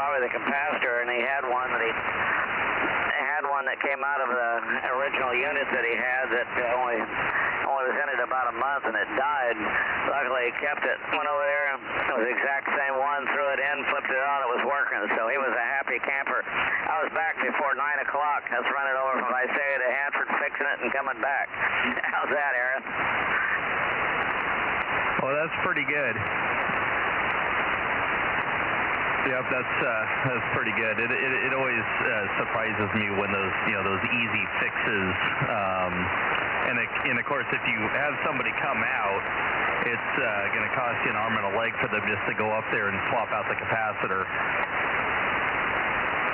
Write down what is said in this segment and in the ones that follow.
probably the capacitor, and he had one that came out of the original unit that he had that only was in it about a month, and it died. Luckily, he kept it. Went over there, and it was the exact same one. Threw it in, flipped it on. It was working. So he was a happy camper. I was back before 9 o'clock. That's running over from Visalia to Hanford, fixing it, and coming back. How's that, Aaron? Well, that's pretty good. Yep, that's pretty good. It always surprises me when those easy fixes, and of course if you have somebody come out, it's going to cost you an arm and a leg for them just to go up there and swap out the capacitor.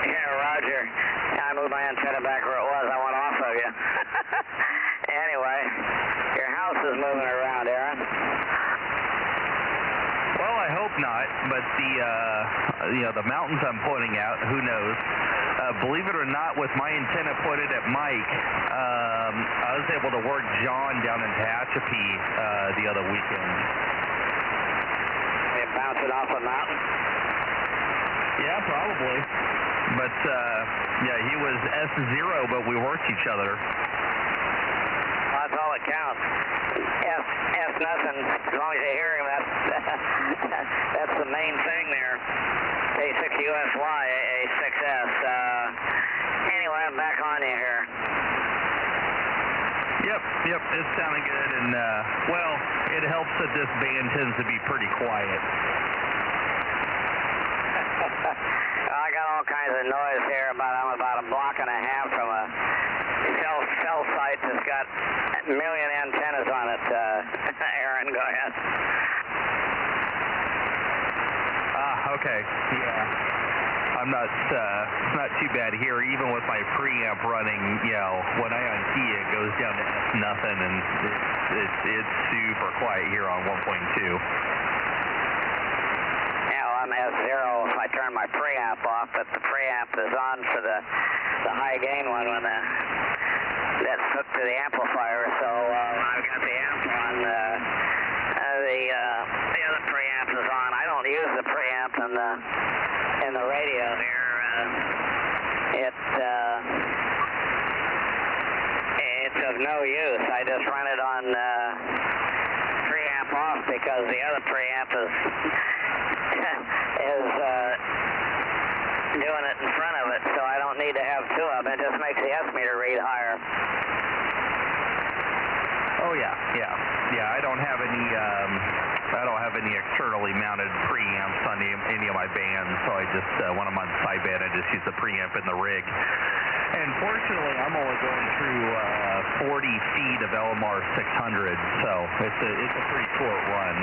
Yeah, Roger. I moved my antenna back where it was. I went off of you. Anyway, your house is moving around, Aaron. Well, I hope not, but the mountains I'm pointing out, who knows? Believe it or not, with my antenna pointed at Mike, I was able to work John down in Tehachapi the other weekend. They bouncing off a mountain? Yeah, probably. But yeah, he was S0, but we worked each other. That's all that counts. F nothing, as long as you're hearing that. That's the main thing there. A6USY, A6S. Anyway, I'm back on you here. Yep, it's sounding good, and well, it helps that this band tends to be pretty quiet. I got all kinds of noise here. I'm about a block and a half from a cell site that's got a million antennas on it. Aaron, go ahead. Okay. Yeah. I'm not too bad here. Even with my preamp running, when I unkey it goes down to nothing, and it's super quiet here on 1.2. I'm S0 if I turn my preamp off, but the preamp is on for the high gain one when that's hooked to the amplifier. So I've got the amp on. The other preamp is on. I don't use the preamp in the radio here. It's of no use. I just run it on preamp off because the other preamp is doing it in front of it, so I don't need to have two of them. It just makes the S meter read higher. Oh yeah. I don't have any externally mounted preamps on any of my bands, so I just when I'm on sideband, I just use the preamp in the rig. And fortunately, I'm only going through 40 feet of LMR 600, so it's a pretty short run.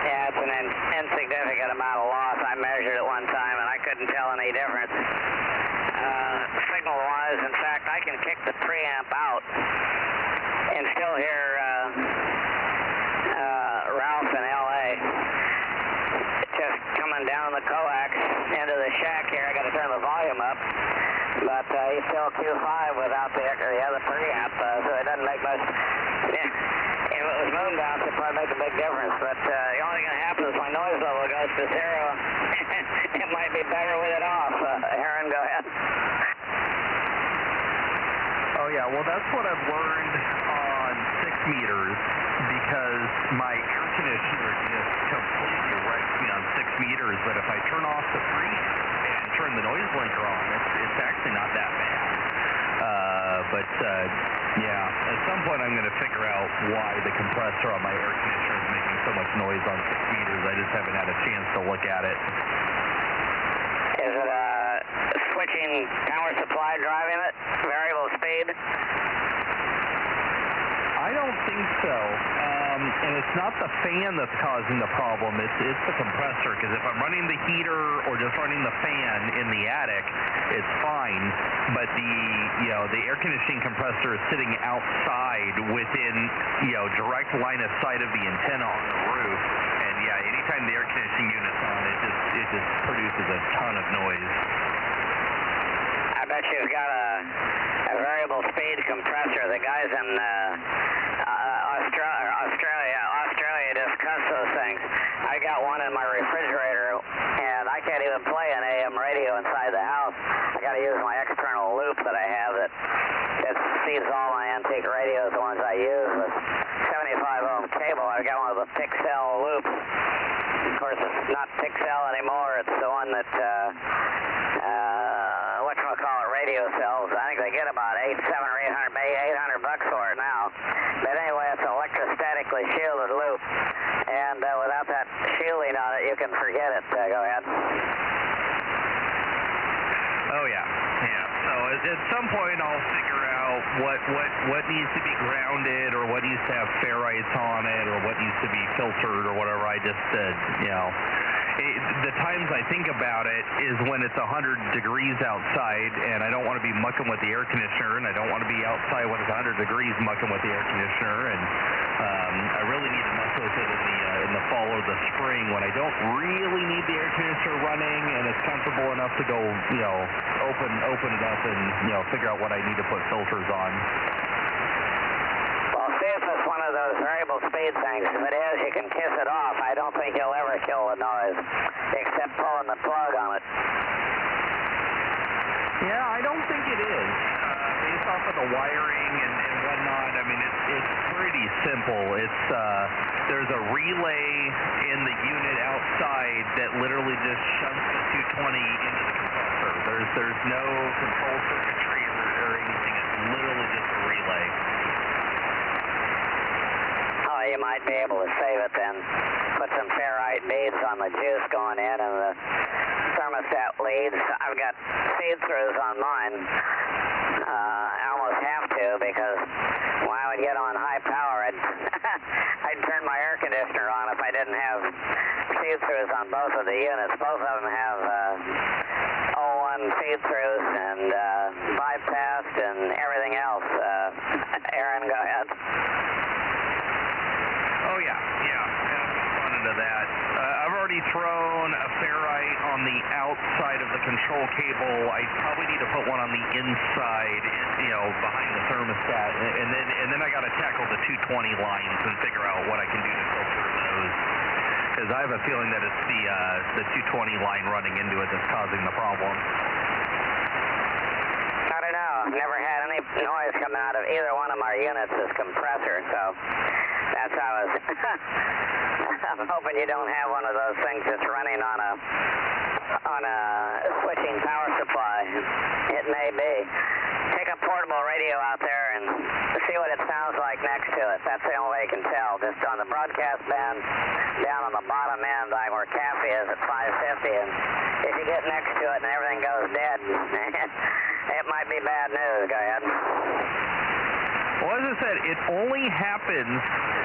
Yeah, it's an insignificant amount of loss. I measured it one time, and I couldn't tell any difference. Signal-wise, in fact, I can kick the preamp out and still hear Ralph in L.A. just coming down the coax into the shack here. I got to turn the volume up, but he's still Q5 without the other preamp, so it doesn't make much. If it was moon bounce, it'd probably make a big difference, but the only thing that happens is my noise level goes to 0. It might be better with it off. Aaron, go ahead. Oh yeah, well that's what I've learned on 6 meters, because my air conditioner just completely wrecks me on 6 meters, but if I turn off the preamp and turn the noise blinker on, it's actually not that bad. Yeah, at some point I'm going to figure out why the compressor on my air conditioner is making so much noise on 6 meters. I just haven't had a chance to look at it. Is it switching power supply driving it? Variable speed? I don't think so. And it's not the fan that's causing the problem. It's the compressor, because if I'm running the heater or just running the fan in the attic, it's fine. But the air conditioning compressor is sitting outside within direct line of sight of the antenna on the roof. And yeah, anytime the air conditioning unit's on, it just produces a ton of noise. I bet you've got a variable speed compressor. The guys in Australia discuss those things. I got one in my refrigerator, and I can't play an AM radio inside the house, I got to use my external loop that I have that feeds all my antique radios, the ones I use with 75 ohm cable. I've got one of the Pixel loops. Of course, it's not Pixel anymore. It's the one that whatchamacallit radio sells. I think they get about $800 for it now. But anyway, it's an electrostatically shielded loop. And without that shielding on it, you can forget it. Go ahead. Oh, yeah. So at some point, I'll figure out what needs to be grounded or what needs to have ferrites on it or what needs to be filtered or whatever. I just, the times I think about it is when it's 100 degrees outside and I don't want to be mucking with the air conditioner, and I don't want to be outside when it's 100 degrees mucking with the air conditioner, and I really need to muck with it in the fall or the spring when I don't really need the air conditioner running and it's comfortable enough to go, open it up and, figure out what I need to put filters on. Well, see if it's one of those variable speed things. If it is, you can kiss it off. I don't think you'll ever kill the noise, except pulling the plug on it. Yeah, I don't think it is. Based off of the wiring and whatnot, I mean, it's pretty simple. It's there's a relay in the unit outside that literally just shunts the 220 into the compressor. There's no control circuitry or anything. It's literally just a relay. Oh, you might be able to save it then. Put some ferrite beads on the juice going in and the thermostat leads. I've got feed-throughs on mine. I almost have to because when I would get on high power, I'd turn my air conditioner on if I didn't have feed-throughs on both of the units. Both of them have O1 feed-throughs and bypassed and everything else. Aaron, go ahead. Oh, yeah. I've gone into that. I've already thrown a ferrite on the outside of the control cable. I probably need to put one on the inside, behind the thermostat. And then I got to tackle the 220 lines and figure out what I can do to filter those. Because I have a feeling that it's the 220 line running into it that's causing the problem. I don't know. I've never had any noise coming out of either one of our units as compressor, so that's how I was. I'm hoping you don't have one of those things that's running on a switching power supply. It may be. Take a portable radio out there and see what it sounds like next to it. That's the only way you can tell. Just on the broadcast band, down on the bottom end, like where Caffey is at 550, and if you get next to it and everything goes dead, it might be bad news. Go ahead. Well, as I said, it only happens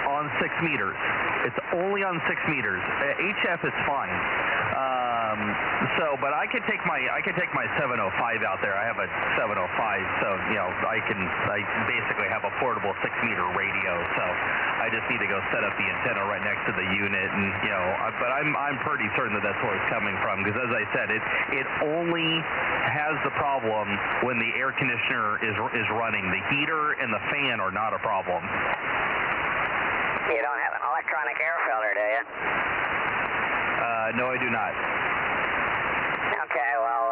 on 6 meters. It's only on 6 meters. HF is fine. But I could take my 705 out there. I have a 705, so I basically have a portable 6-meter radio. So I just need to go set up the antenna right next to the unit, and but I'm pretty certain that that's where it's coming from, because as I said, it only has the problem when the air conditioner is running. The heater and the fan are not a problem. You don't have an electronic air filter, do you? No, I do not. Okay, well,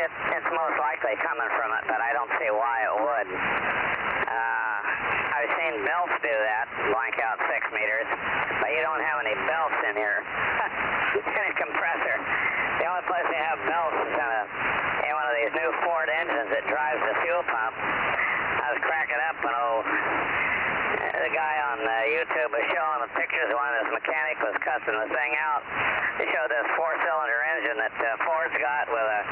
it's most likely coming from it, but I don't see why it would. I've seen belts do that, blank out 6 meters, but you don't have any belts in your compressor. The only place you have belts is in one of these new Ford engines that drives the fuel pump. I was cracking up when the guy on YouTube was showing the pictures of when this mechanic was cussing the thing out. He showed this 4-cylinder engine that Ford's got with a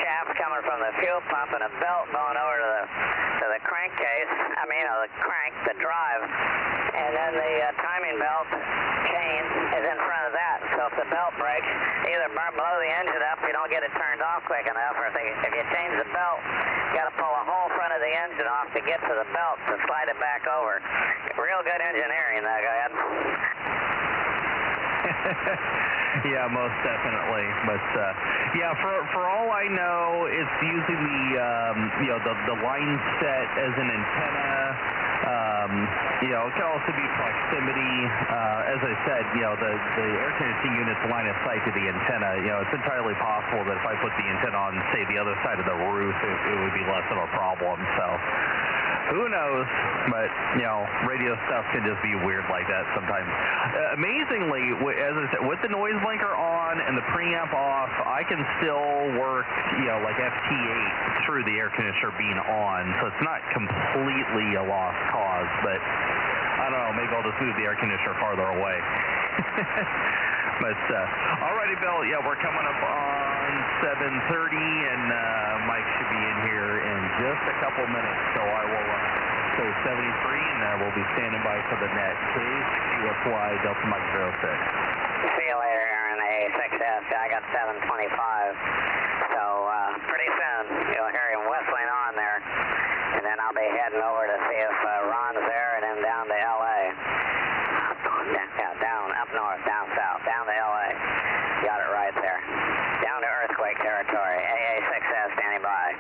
shaft coming from the fuel pump and a belt going over to the crankcase. The crank, the drive, and then the timing belt chain is in front of that. So if the belt breaks, either blow the engine up, you don't get it turned off quick enough, or if you change the belt, you got to pull the whole front of the engine off to get to the belt to slide it back over. Real good engineering, though. Go ahead. Yeah, most definitely. But for all I know, it's using the line set as an antenna. It can also be proximity. As I said, the air conditioning unit's line of sight to the antenna. It's entirely possible that if I put the antenna on, say, the other side of the roof, it would be less of a problem. So who knows? But radio stuff can just be weird like that sometimes. Amazingly, as I said, with the noise blinker on and the preamp off, I can still work, like FT8 through the air conditioner being on. So it's not completely a lost cause, but I don't know, maybe I'll just move the air conditioner farther away. But alrighty, Bill, we're coming up on 7:30, and Mike should be in here in just a couple minutes, so I will say 73, and we'll be standing by for the net. KUSY Delta Mike 06. See you later, Aaron. A6S, I got 725. So pretty soon you'll hear him whistling on there, and then I'll be heading over to see if Ron's there, and then down to LA. Down, up north, down south, down to LA. Got it right there. Down to earthquake territory. AA6S standing by.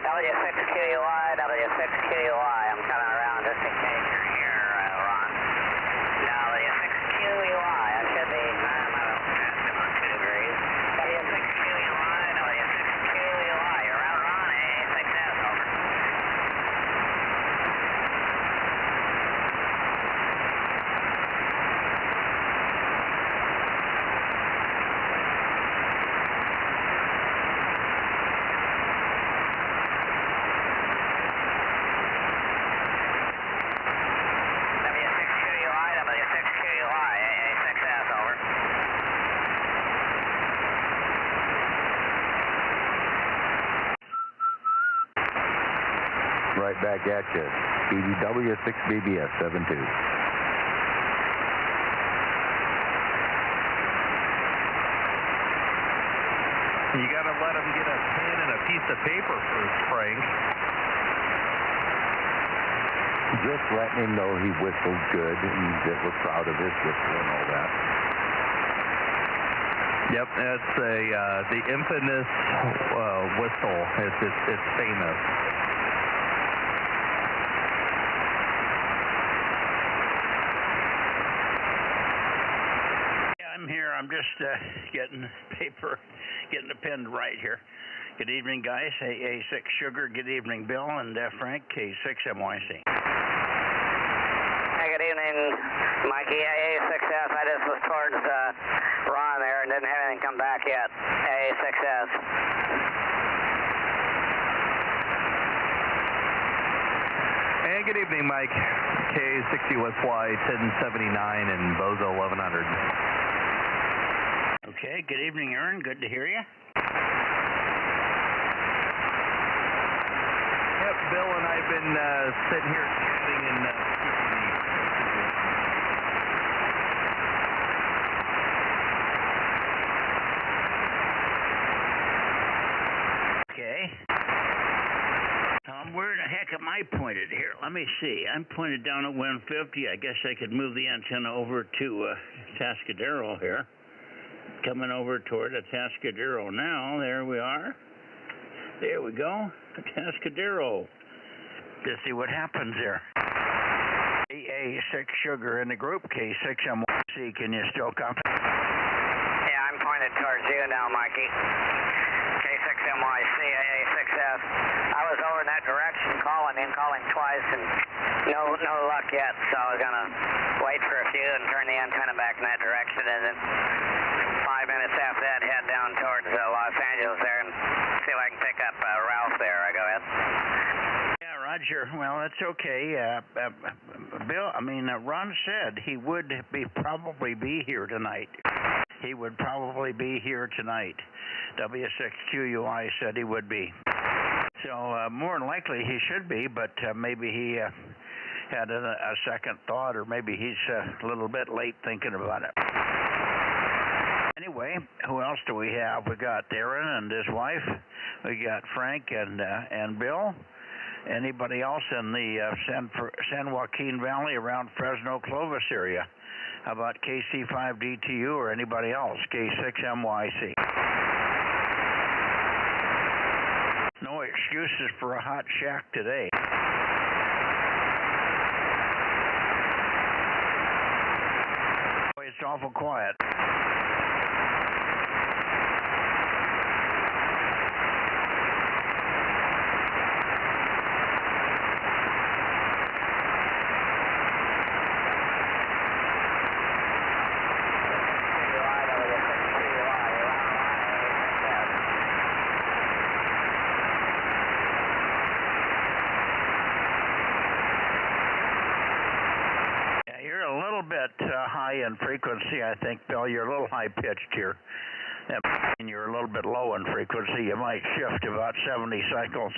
W6QUI, W6QUI. I'm coming around just in case you're here, Ron. W6QUI. I should be, about 2 degrees. W6QUI, W6QUI. You're out, Ron. A6S, over. Right back at you. BDW6BBS 72. You got to let him get a pen and a piece of paper first, Frank. Just letting him know he whistled good and that we're proud of his whistle and all that. Yep, that's the infamous whistle. It's famous. I'm here. I'm just getting paper, getting a pen right here. Good evening, guys. AA6 Sugar. Good evening, Bill and Frank. K6MYC. Hey, good evening, Mikey. AA6S. I just was towards Ron there and didn't have anything come back yet. AA6S. And good evening, Mike. K60USY 1079 and Bozo 1100. Okay, good evening, Aaron. Good to hear you. Yep, Bill and I've been sitting here chatting and Okay. Where the heck am I pointed here? Let me see. I'm pointed down at 150. I guess I could move the antenna over to Tascadero here. Coming over toward Tascadero now. There we are. There we go. Tascadero. Let's see what happens there. AA6 Sugar in the group. K6MYC. Can you still copy? Yeah, I'm pointed towards you now, Mikey. K6MYC, AA6S. I was over in that direction calling twice, and no luck yet, so I was going to wait for a few and turn the antenna back in that direction, and then 5 minutes after that, head down towards Los Angeles there and see if I can pick up Ralph there. Go ahead. Yeah, Roger. Well, that's okay. Ron said he would probably be here tonight. He would probably be here tonight. W6QUI said he would be. So more than likely he should be, but maybe he had a second thought, or maybe he's a little bit late thinking about it. Anyway, who else do we have? We got Aaron and his wife. We got Frank and Bill. Anybody else in the San Joaquin Valley around Fresno, Clovis area? How about KC5DTU or anybody else? K6MYC. No excuses for a hot shack today. It's awful quiet. High in frequency, I think, Bill. You're a little high-pitched here. And you're a little bit low in frequency. You might shift about 70 cycles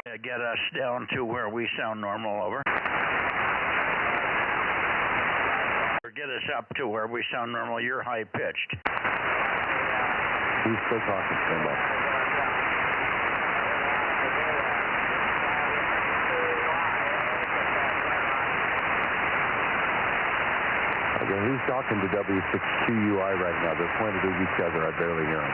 to get us down to where we sound normal. Over. Or get us up to where we sound normal. You're high-pitched. He's still talking so much. Okay, he's talking to W6QUI right now. They're pointed at each other. I barely hear him.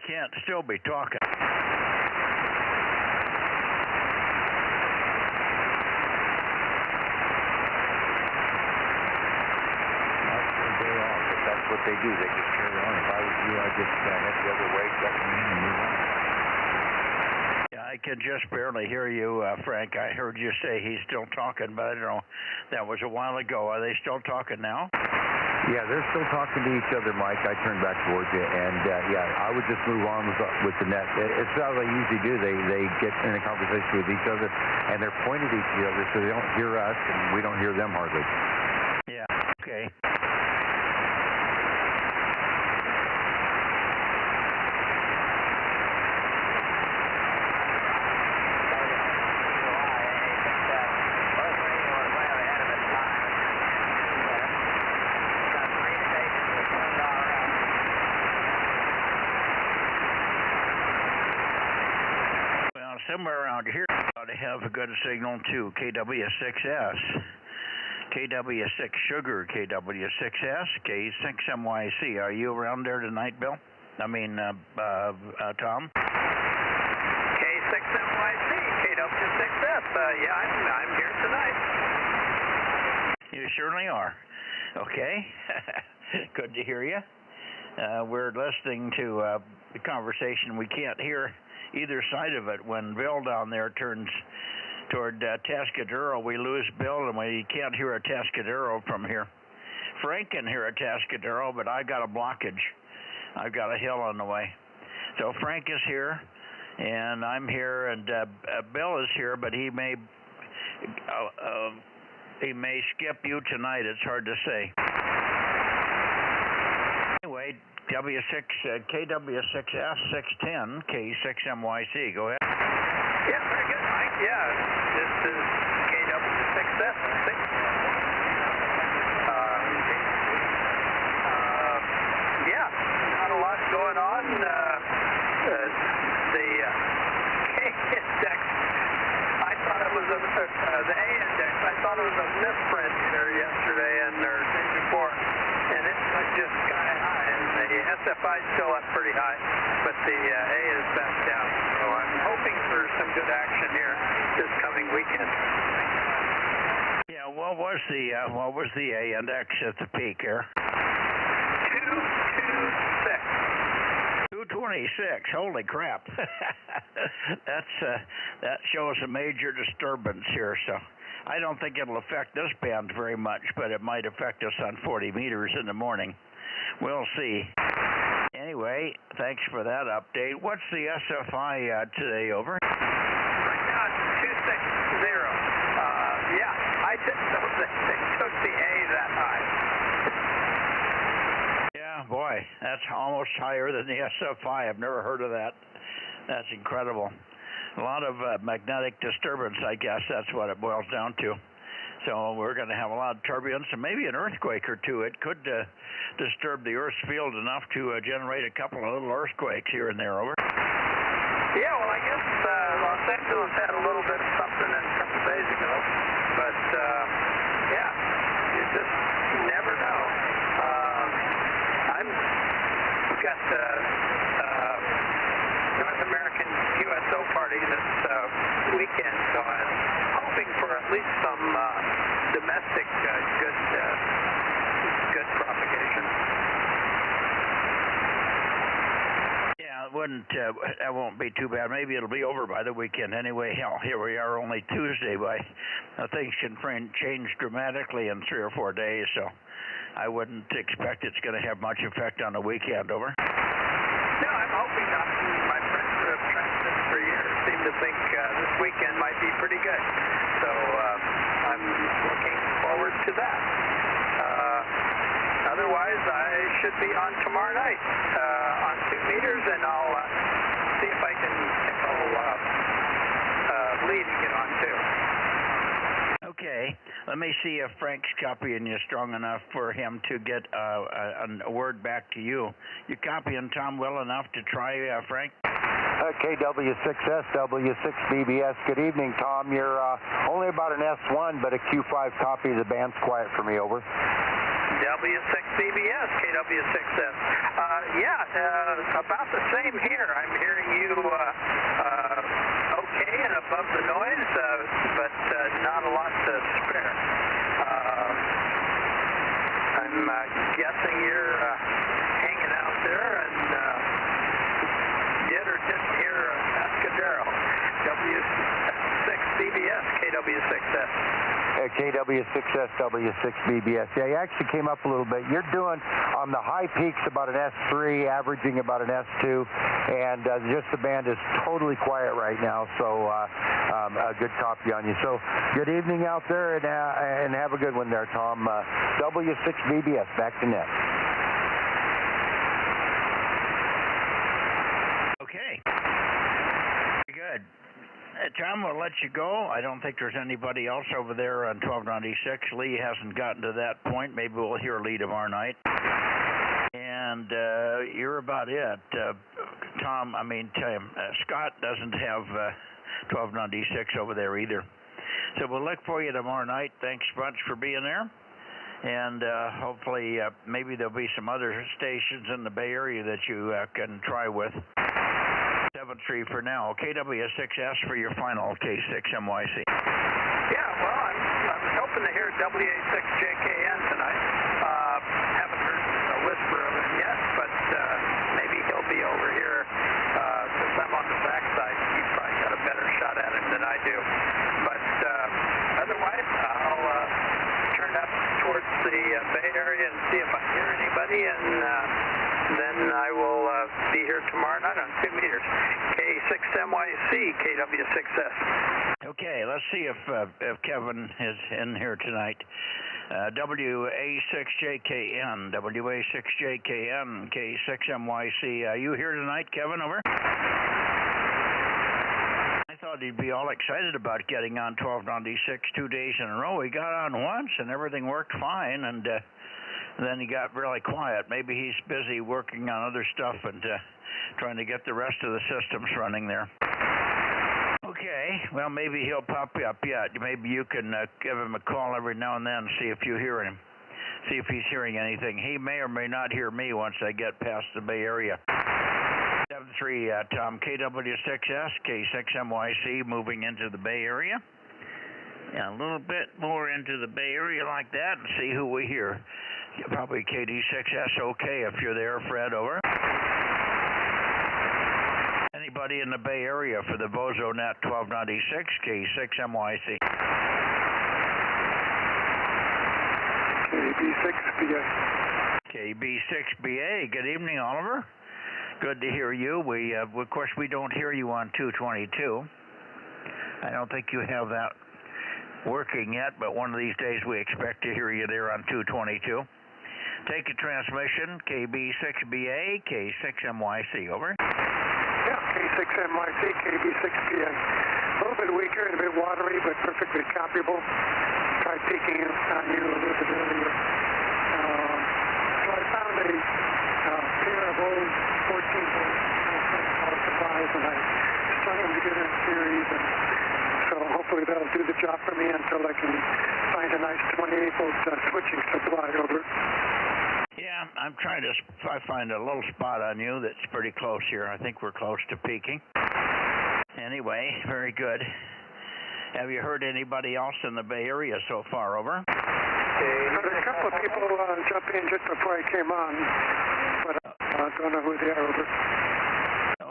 Can't still be talking. That's their day off, but that's what they do. They just carry on. If I was you, I'd just head the other way, duck them in, and move on. Yeah, I can just barely hear you, Frank. I heard you say he's still talking, but I don't know. That was a while ago. Are they still talking now? Yeah, they're still talking to each other, Mike. I turned back towards you, and yeah, I would just move on with the net. It's not what they usually do. They get in a conversation with each other, and they're pointed at each other, so they don't hear us, and we don't hear them hardly. Yeah, okay. somewhere around here ought to have a good signal too. KW6S, KW6 Sugar, KW6S, K6MYC. Are you around there tonight, Bill? I mean, Tom? K6MYC, KW6S. Yeah, I'm here tonight. You certainly are. Okay. Good to hear you. We're listening to the conversation. We can't hear either side of it. When Bill down there turns toward Tascadero, we lose Bill, and we can't hear a Tascadero from here. Frank can hear a Tascadero, but I got a blockage. I've got a hill on the way. So Frank is here, and I'm here, and Bill is here, but he may skip you tonight. It's hard to say. Anyway, KW6S 610 K6MYC. Go ahead. Yeah, very good, Mike. Yeah, this is KW6S 610. Yeah, not a lot going on. The K index, I thought it was the A index. I thought it was a misprint there yesterday and or day before, and it just sky high. And the SFI is still up pretty high, but the A is back down. So I'm hoping for some good action here this coming weekend. Yeah, what was the A index at the peak here? 226. Holy crap! That shows a major disturbance here. So I don't think it'll affect this band very much, but it might affect us on 40 meters in the morning. We'll see. Anyway, thanks for that update. What's the SFI today, over? Right now it's 260. Yeah, I didn't know that they took the A that high. Yeah, boy, that's almost higher than the SFI. I've never heard of that. That's incredible. A lot of magnetic disturbance, I guess. That's what it boils down to. So we're going to have a lot of turbulence and maybe an earthquake or two. It could disturb the Earth's field enough to generate a couple of little earthquakes here and there, over. Yeah, well, I guess Los Angeles had a little bit of something a couple days ago. But, yeah, you just never know. I've got the North American USO party this weekend, so I'm hoping for at least some domestic good propagation. Yeah, that won't be too bad. Maybe it'll be over by the weekend anyway. Hell, here we are only Tuesday. Things can change dramatically in 3 or 4 days, so I wouldn't expect it's going to have much effect on the weekend, over. No, I'm hoping not. My friends who have tracked this for years seem to think this weekend might be pretty good. So I'm looking forward to that. Otherwise, I should be on tomorrow night on 2 meters, and I'll see if I can lead and get on too. Okay, let me see if Frank's copying you strong enough for him to get a word back to you. You copying Tom well enough to try, Frank? KW6S, W6BBS. Good evening, Tom. You're only about an S1, but a Q5 copy. The band's quiet for me, over. W6BBS, KW6S. About the same here. I'm hearing you okay and above the noise, but not a lot to spare. I'm guessing you're hanging out there and did or didn't hear Tascadero. W6BBS, KW6S. KW6S, W6BBS. Yeah, you actually came up a little bit. You're doing on the high peaks about an S3, averaging about an S2, and just the band is totally quiet right now, so a good copy on you. So good evening out there, and have a good one there, Tom. W6BBS, back to net. Okay. Very good. Tom, we'll let you go. I don't think there's anybody else over there on 1296. Lee hasn't gotten to that point. Maybe we'll hear Lee tomorrow night. And you're about it. Tom, Scott doesn't have 1296 over there either. So we'll look for you tomorrow night. Thanks much for being there. And hopefully maybe there'll be some other stations in the Bay Area that you can try with. 7-3 for now. KW6S for your final K6MYC. Yeah, well, I was hoping to hear WA6JKN tonight. Haven't heard a whisper of him yet, but maybe he'll be over here since I'm on the backside. He's probably got a better shot at him than I do. But otherwise, I'll turn up towards the Bay Area and see if I hear anybody, and then I will be here tomorrow night on 2 meters. K6MYC, KW6S. Okay, let's see if Kevin is in here tonight. WA6JKN, WA6JKN, K6MYC. You here tonight, Kevin, over? I thought he'd be all excited about getting on 1296 2 days in a row. He got on once and everything worked fine, and then he got really quiet. Maybe he's busy working on other stuff and trying to get the rest of the systems running there. Okay, well, maybe he'll pop up yet. Maybe you can give him a call every now and then and see if you hear him. See if he's hearing anything. He may or may not hear me once I get past the Bay Area. 7-3, Tom, KW6S, K6MYC, moving into the Bay Area. Yeah, a little bit more into the Bay Area like that and see who we hear. Probably KD6S okay if you're there, Fred, over. Anybody in the Bay Area for the Bozo Net 1296, K6MYC. KB6BA. KB6BA, good evening, Oliver. Good to hear you. We, of course, we don't hear you on 222. I don't think you have that working yet, but one of these days we expect to hear you there on 222. Take a transmission, KB6BA, K6MYC, over. Yeah, K6MYC, KB6BA. A little bit weaker and a bit watery, but perfectly copyable. Tried peeking on you a little bit earlier. So I found a pair of old 14-volt power supplies, and I strung them together in series, and so hopefully that'll do the job for me until I can find a nice 28-volt switching supply over. Yeah, I'm trying to find a little spot on you that's pretty close here. I think we're close to peaking. Anyway, very good. Have you heard anybody else in the Bay Area so far, over? There's a couple of people jump in just before I came on, but I don't know who they are, over.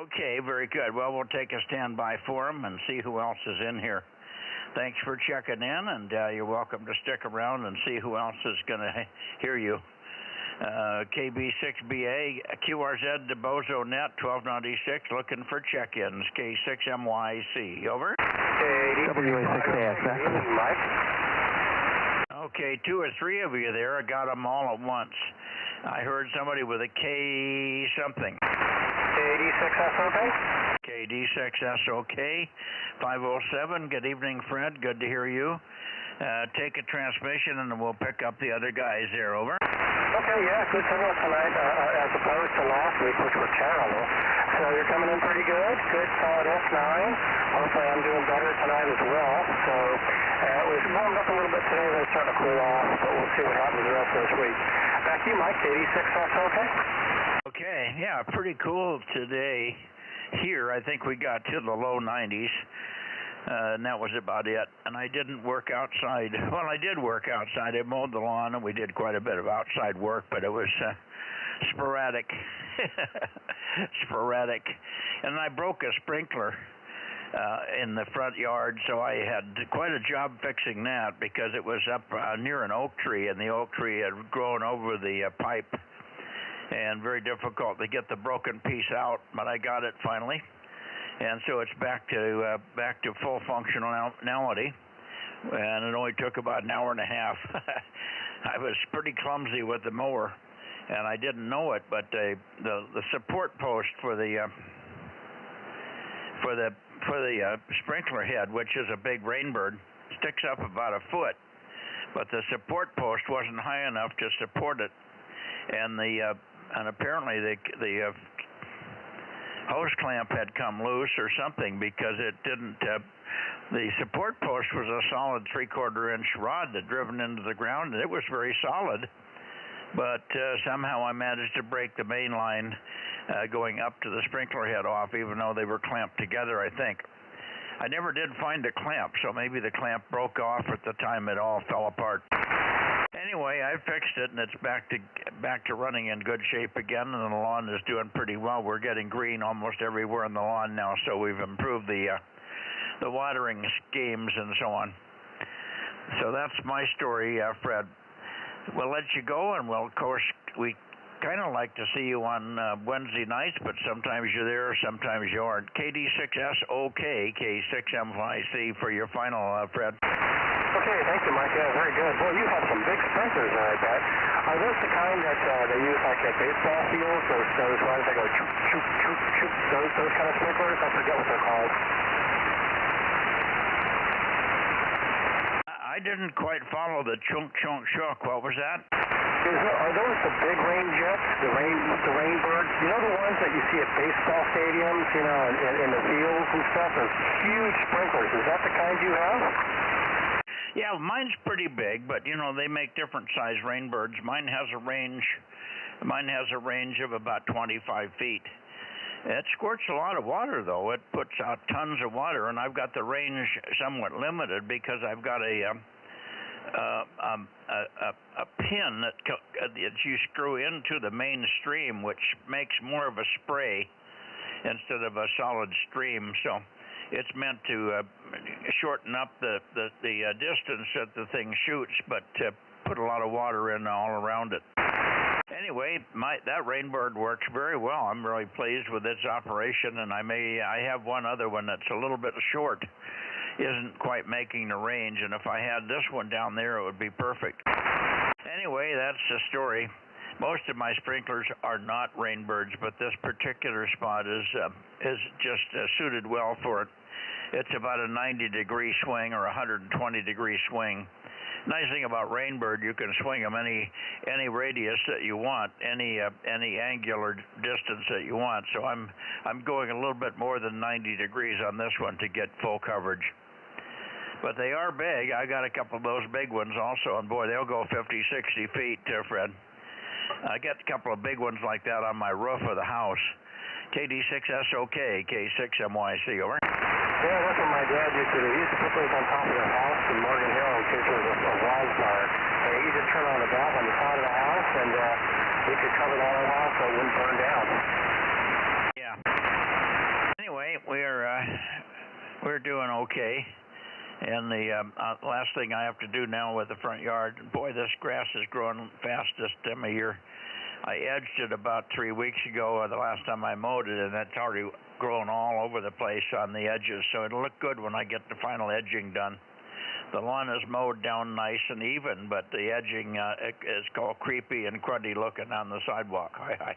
Okay, very good. Well, we'll take a standby for them and see who else is in here. Thanks for checking in, and you're welcome to stick around and see who else is going to hear you. KB6BA, QRZ to Bozo Net 1296, looking for check-ins. K6MYC, over. WA6AS, Mike. Okay, 2 or 3 of you there. I got them all at once. I heard somebody with a K something. KD6S okay? KD6S okay. 507, good evening, Fred. Good to hear you. Take a transmission and we'll pick up the other guys there, over. Okay, yeah, good signal tonight as opposed to last week, which was terrible. So you're coming in pretty good. Good, solid S9. Hopefully I'm doing better tonight as well. So it was warmed up a little bit today, then it's starting to cool off, but we'll see what happens the rest of this week. Back to you, Mike. KD6S okay? Okay, yeah, pretty cool today. Here, I think we got to the low 90s. And that was about it. And I didn't work outside. Well, I did work outside. I mowed the lawn, and we did quite a bit of outside work, but it was sporadic. Sporadic. And I broke a sprinkler in the front yard, so I had quite a job fixing that because it was up near an oak tree, and the oak tree had grown over the pipe, and very difficult to get the broken piece out, but I got it finally. And so it's back to full functionality, and it only took about an hour and a half. I was pretty clumsy with the mower, and I didn't know it, but the support post for the sprinkler head, which is a big rainbird, sticks up about a foot, but the support post wasn't high enough to support it, and apparently the hose clamp had come loose or something, because it didn't. The support post was a solid 3/4 inch rod that driven into the ground, and it was very solid. But somehow I managed to break the main line going up to the sprinkler head off, even though they were clamped together, I think. I never did find a clamp, so maybe the clamp broke off at the time it all fell apart. Anyway, I fixed it, and it's back to running in good shape again, and the lawn is doing pretty well. We're getting green almost everywhere in the lawn now, so we've improved the watering schemes and so on. So that's my story, Fred. We'll let you go, and we'll, of course, we kind of like to see you on Wednesday nights, but sometimes you're there, sometimes you aren't. KD6SOK, K6MYC for your final, Fred. Okay, thank you, Mike. Yeah, very good. Boy, you have some big sprinklers there, I bet. Are those the kind that they use like at baseball fields? Those ones that go choop, choop, choop, choop, those kind of sprinklers? I forget what they're called. I didn't quite follow the chunk, chunk, shook. What was that? Are those the big rain jets, the rain birds? You know the ones that you see at baseball stadiums, you know, in the fields and stuff? Those huge sprinklers. Is that the kind you have? Yeah, mine's pretty big, but you know they make different size rainbirds. Mine has a range of about 25 feet. It squirts a lot of water, though. It puts out tons of water, and I've got the range somewhat limited because I've got a pin that you screw into the main stream, which makes more of a spray instead of a solid stream. So it's meant to shorten up the distance that the thing shoots, but put a lot of water in all around it. Anyway, that rainbird works very well. I'm really pleased with its operation, and I have one other one that's a little bit short, isn't quite making the range, and if I had this one down there, it would be perfect. Anyway, that's the story. Most of my sprinklers are not rainbirds, but this particular spot is just suited well for it. It's about a 90-degree swing or a 120-degree swing. Nice thing about rainbird, you can swing them any radius that you want, any angular distance that you want. So I'm going a little bit more than 90 degrees on this one to get full coverage. But they are big. I got a couple of those big ones also, and boy, they'll go 50, 60 feet, Fred. I got a couple of big ones like that on my roof of the house. KD6SOK, K6MYC, over. Yeah, that's what my dad used to do. He used to put those on top of the house in Morgan Hill in case there was a wildfire. And he just turned on the valve on the side of the house, and we could cover the whole house so it wouldn't burn down. Yeah. Anyway, we're doing okay. And the last thing I have to do now with the front yard, boy, this grass is growing fast this time of year. I edged it about 3 weeks ago, the last time I mowed it, and it's already grown all over the place on the edges, so it'll look good when I get the final edging done. The lawn is mowed down nice and even, but the edging is called creepy and cruddy looking on the sidewalk. Hi.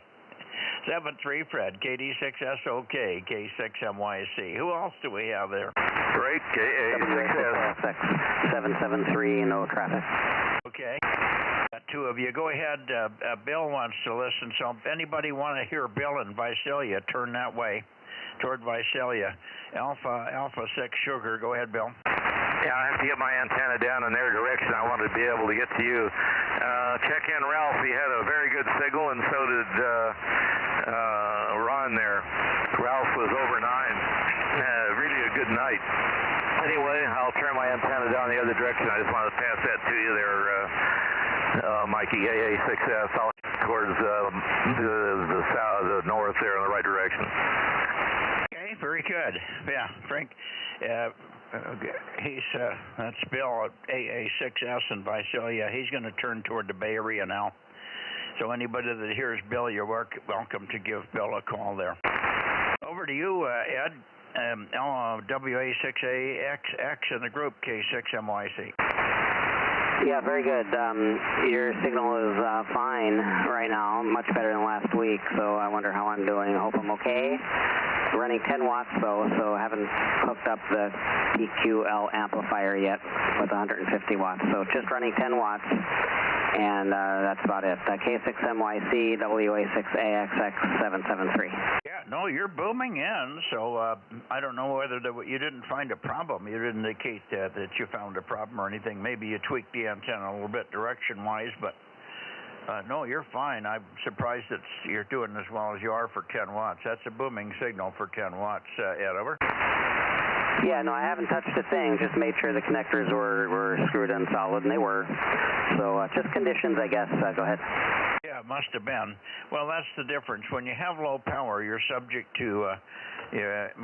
7-3 Fred, KD6SOK, K6MYC. Who else do we have there? Great, KA6S. 773, no traffic. Okay. Two of you. Go ahead. Bill wants to listen, so if anybody want to hear Bill in Visalia, turn that way toward Visalia. Alpha 6 Sugar. Go ahead, Bill. Yeah, I have to get my antenna down in their direction. I wanted to be able to get to you. Check in Ralph. He had a very good signal, and so did Ron there. Ralph was over 9. Really a good night. Anyway, I'll turn my antenna down the other direction. I just wanted to pass that to you there, Mikey, AA6S, towards the north there in the right direction. Okay, very good. Yeah, Frank, that's Bill at AA6S in Visalia. He's going to turn toward the Bay Area now. So anybody that hears Bill, you're welcome to give Bill a call there. Over to you, Ed. WA6AXX in the group, K6MYC. Yeah, very good. Your signal is fine right now, much better than last week, so I wonder how I'm doing. I hope I'm okay. Running 10 watts, though, so I haven't hooked up the PQL amplifier yet with 150 watts, so just running 10 watts, and that's about it. K6MYC, WA6AXX 773. Yeah, Yeah, no, you're booming in, so I don't know whether you didn't find a problem. You didn't indicate that you found a problem or anything. Maybe you tweaked the antenna a little bit direction-wise, but no, you're fine. I'm surprised that you're doing as well as you are for 10 watts. That's a booming signal for 10 watts. Ed, over. Yeah, no, I haven't touched a thing. Just made sure the connectors were screwed in solid, and they were. So just conditions, I guess. Go ahead. Yeah, it must have been. Well, that's the difference. When you have low power, you're subject to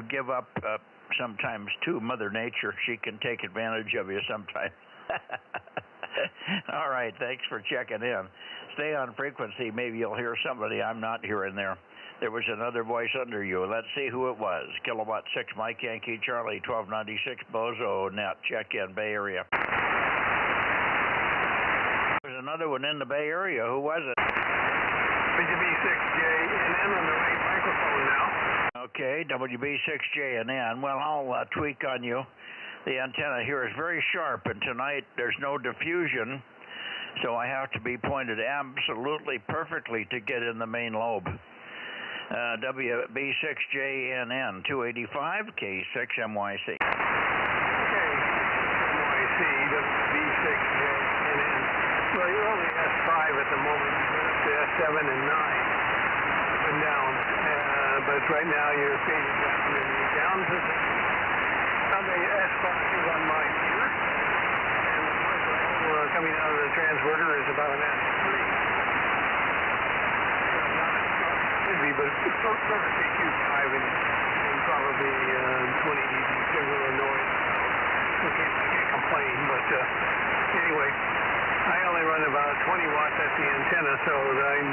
give up sometimes to Mother Nature. She can take advantage of you sometimes. All right, thanks for checking in. Stay on frequency. Maybe you'll hear somebody I'm not hearing there. There was another voice under you. Let's see who it was. Kilowatt 6, Mike Yankee Charlie, 1296 Bozo Net. Check in, Bay Area. There's another one in the Bay Area. Who was it? WB6JNN on the right microphone now. Okay, WB6JNN. Well, I'll tweak on you. The antenna here is very sharp, and tonight there's no diffusion, so I have to be pointed absolutely perfectly to get in the main lobe. WB6JNN 285 K6MYC. Okay, MYC, WB6JNN. Well, you're only S5 at the moment. You're up to S7 and 9, up and down. But right now you're fading down, and you're down to the S5 is on my ear, and the noise level coming out of the transverter is about an S3. Could be, but it's perfectly Q5 and probably 20 dB signal or noise. I can't complain, but anyway, I only run about 20 watts at the antenna, so I'm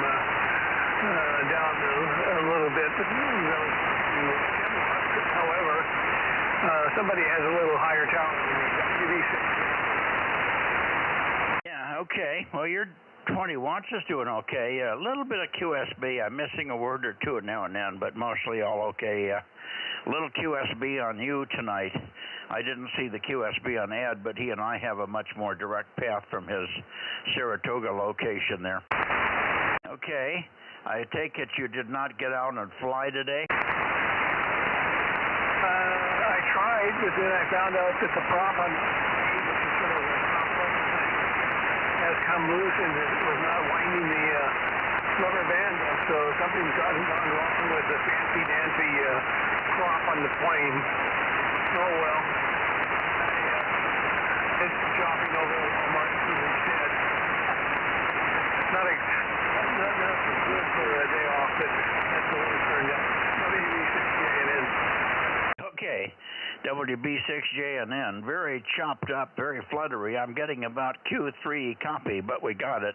down a little bit, but relatively 10 watts. However, somebody has a little higher tower than me. Yeah, okay. Well, your 20 watts is doing okay. A little bit of QSB. I'm missing a word or two now and then, but mostly all okay. A little QSB on you tonight. I didn't see the QSB on Ed, but he and I have a much more direct path from his Saratoga location there. Okay. I take it you did not get out and fly today? I tried, but then I found out that the prop on which is sort of a complex thing, has come loose and it was not winding the rubber band up, so something's gone wrong with the fancy-dancy prop on the plane. Oh well. It's chopping over Walmart instead. Not good for a day off, but that's the way it turned out. WB6JNN. Okay, WB6JNN, very chopped up, very fluttery. I'm getting about Q3 copy, but we got it.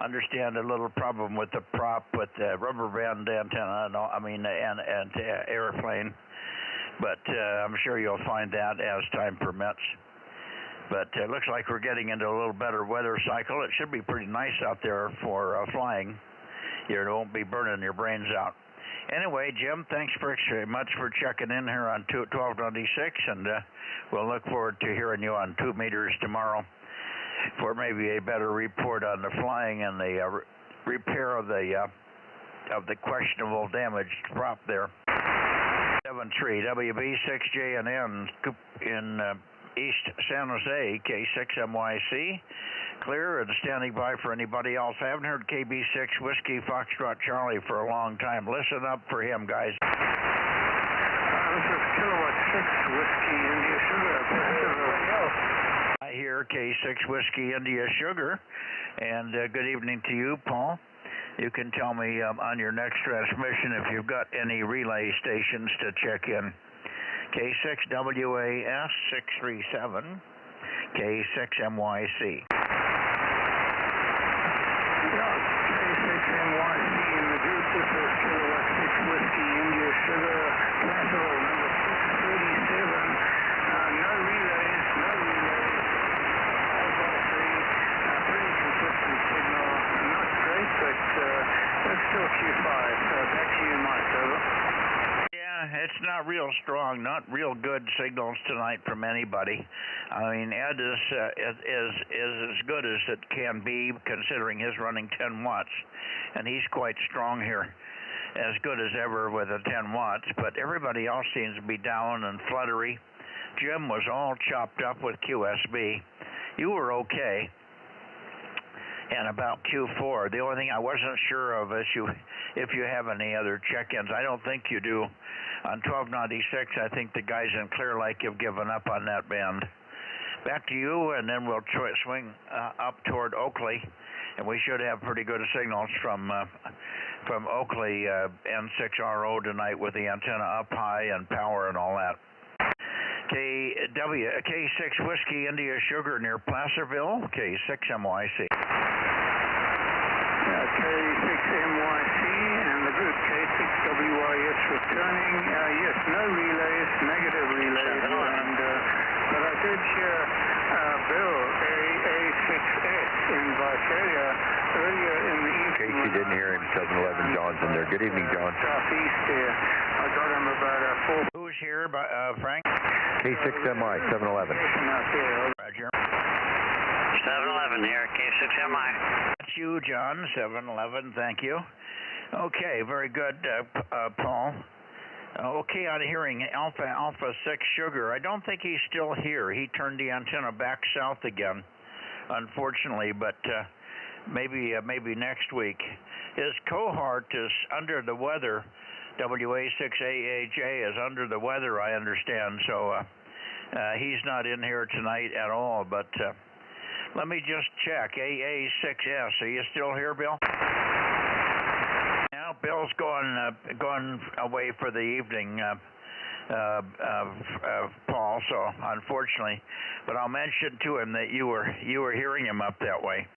Understand a little problem with the prop, with the rubber band antenna, and airplane. But I'm sure you'll find that as time permits. But it looks like we're getting into a little better weather cycle. It should be pretty nice out there for flying. You won't be burning your brains out. Anyway, Jim, thanks very much for checking in here on 1296, and we'll look forward to hearing you on 2 meters tomorrow for maybe a better report on the flying and the repair of the questionable damaged prop there. 73 WB6JNN in East San Jose, K6MYC. Clear and standing by for anybody else. I haven't heard KB6 Whiskey Foxtrot Charlie for a long time. Listen up for him, guys. This is Kilowatt 6 Whiskey India Sugar. I hear K6 Whiskey India Sugar. And good evening to you, Paul. You can tell me on your next transmission if you've got any relay stations to check in. K6WAS 637, K6MYC. K6MYC in the group. This is Kilowatt 6 Whiskey India Sugar, Lateral number 637. No relays. Alpha 3, pretty consistent signal. Not great, but still Q5. Back to you, Mike. Over. It's not real strong, not real good signals tonight from anybody. I mean, Ed is as good as it can be, considering his running 10 watts, and he's quite strong here. as good as ever with a 10 watts, but everybody else seems to be down and fluttery. Jim was all chopped up with QSB. You were okay. And about Q4, the only thing I wasn't sure of is if you have any other check-ins. I don't think you do. On 1296, I think the guys in Clear Lake have given up on that band. Back to you, and then we'll swing up toward Oakley, and we should have pretty good signals from Oakley N6RO tonight with the antenna up high and power and all that. K6 Whiskey India Sugar near Placerville, K6 MYC. K6MYC and the group K6WYS returning. Yes, no relays, negative relays. But I did hear Bill, AA6S in Visalia earlier in the evening. In case you didn't hear him, 711 John's in there. Good evening, John. Southeast there. I got him about 4. Who's here, Frank? K6MI, 711. Roger. 711 here, K6MI. That's you, John, 711, thank you. Okay, very good, Paul. Okay, on hearing Alpha 6 Sugar. I don't think he's still here. He turned the antenna back south again, unfortunately, but maybe next week. His cohort is under the weather. WA6AAJ is under the weather, I understand, so he's not in here tonight at all, but let me just check. AA6S, are you still here, Bill? Now, Bill's going away for the evening, Paul, so unfortunately, but I'll mention to him that you were hearing him up that way.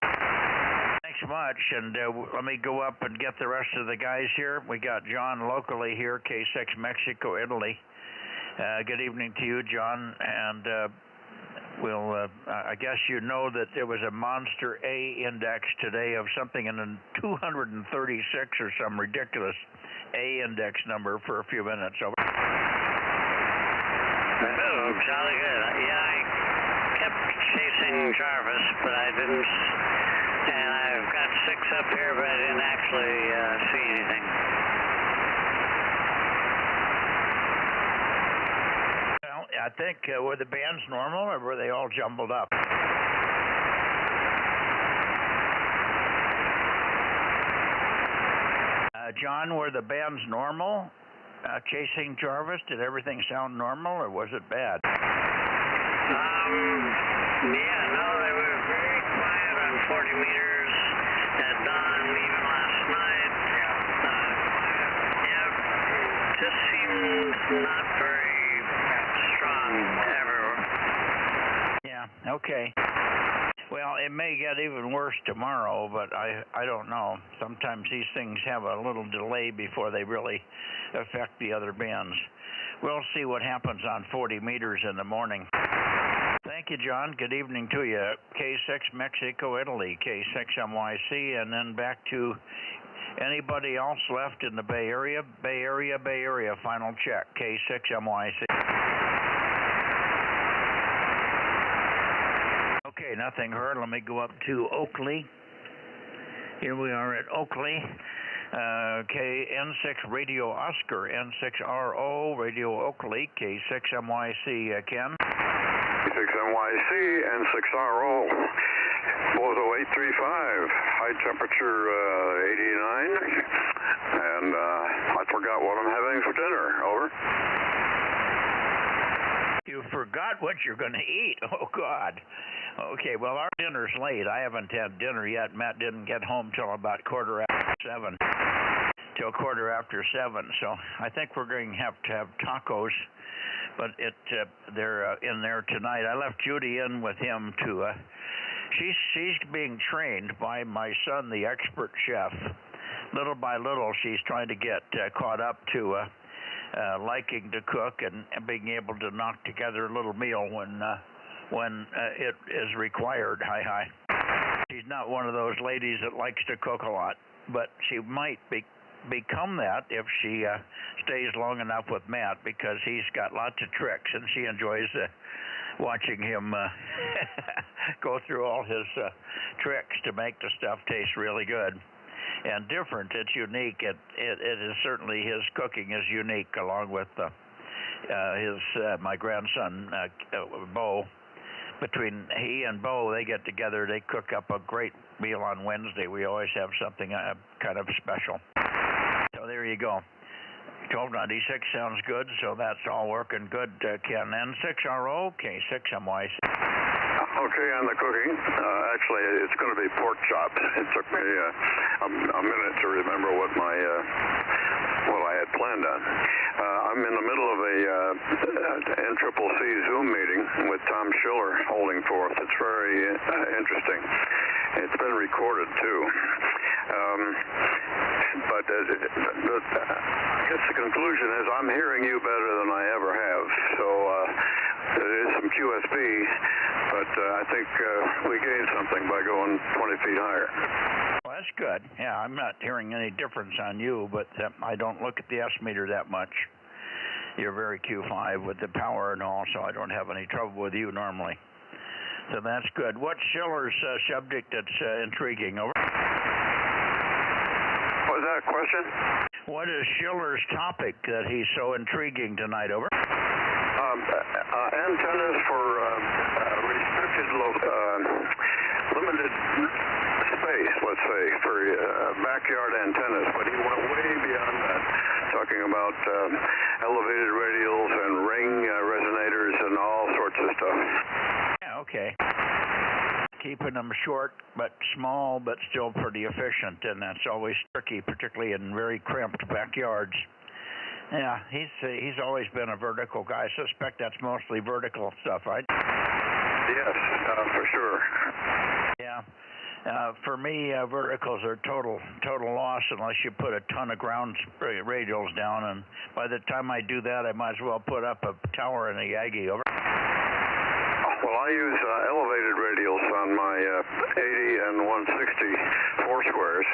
Thanks much, and let me go up and get the rest of the guys here. We got John locally here, K6 Mexico, Italy. Good evening to you, John, and I guess you know that there was a monster A index today of something in the 236 or some ridiculous A index number for a few minutes. Over. Oh, jolly good. Yeah, I kept chasing Jarvis, but I didn't. And I've got 6 up here, but I didn't actually see anything. Well, I think, were the bands normal, or were they all jumbled up? John, were the bands normal? Chasing Jarvis, did everything sound normal, or was it bad? Yeah, no, they were very quiet on 40 meters at dawn, even last night. Yeah, just seemed not very strong everywhere. Yeah, okay. Well, it may get even worse tomorrow, but I don't know. Sometimes these things have a little delay before they really affect the other bands. We'll see what happens on 40 meters in the morning. Thank you, John. Good evening to you. K6 Mexico, Italy, K6 MYC, and then back to anybody else left in the Bay Area. Bay Area, final check, K6 MYC. Okay, nothing heard. Let me go up to Oakley. Here we are at Oakley. N6 Radio Oscar, N6RO, Radio Oakley, K6 MYC, Ken. K6NYC, N6RO, Bozo 835, high temperature 89, and I forgot what I'm having for dinner, over. You forgot what you're going to eat? Oh, God. Okay, well, our dinner's late. I haven't had dinner yet. Matt didn't get home till about quarter after 7, so I think we're going to have tacos. But they're in there tonight. I left Judy in with him to. She's being trained by my son, the expert chef. Little by little, she's trying to get caught up to liking to cook and being able to knock together a little meal when it is required. Hi. She's not one of those ladies that likes to cook a lot, but she might become that if she stays long enough with Matt, because he's got lots of tricks and she enjoys watching him go through all his tricks to make the stuff taste really good. and different. It's unique. It is certainly, his cooking is unique, along with my grandson Bo. Between he and Bo, they get together, they cook up a great meal on Wednesday. We always have something kind of special. So there you go. 1296 sounds good, so that's all working good, Ken. N6RO, K6MYC. Okay, on the cooking, actually, it's going to be pork chops. It took me a minute to remember what I had planned on. I'm in the middle of a NCCC Zoom meeting with Tom Schiller holding forth. It's very interesting. It's been recorded, too. But I guess the conclusion is I'm hearing you better than I ever have. So there is some QSB, but I think we gained something by going 20 feet higher. Well, that's good. Yeah, I'm not hearing any difference on you, but I don't look at the S meter that much. You're very Q5 with the power and all, so I don't have any trouble with you normally. So that's good. What's Schiller's subject that's intriguing? Over. Was that a question? What is Schiller's topic that he's so intriguing tonight? Over. Antennas for restricted, limited space, let's say, for backyard antennas. But he went way beyond that, talking about elevated radials and ring resonators and all sorts of stuff. Yeah, okay. Keeping them short but small, but still pretty efficient, and that's always tricky, particularly in very cramped backyards. Yeah, he's always been a vertical guy. I suspect that's mostly vertical stuff, right? Yes, for sure. Yeah. For me, verticals are total loss unless you put a ton of ground radials down, and by the time I do that, I might as well put up a tower in a Yagi. Over. Well, I use elevated radials on my 80 and 160 four squares,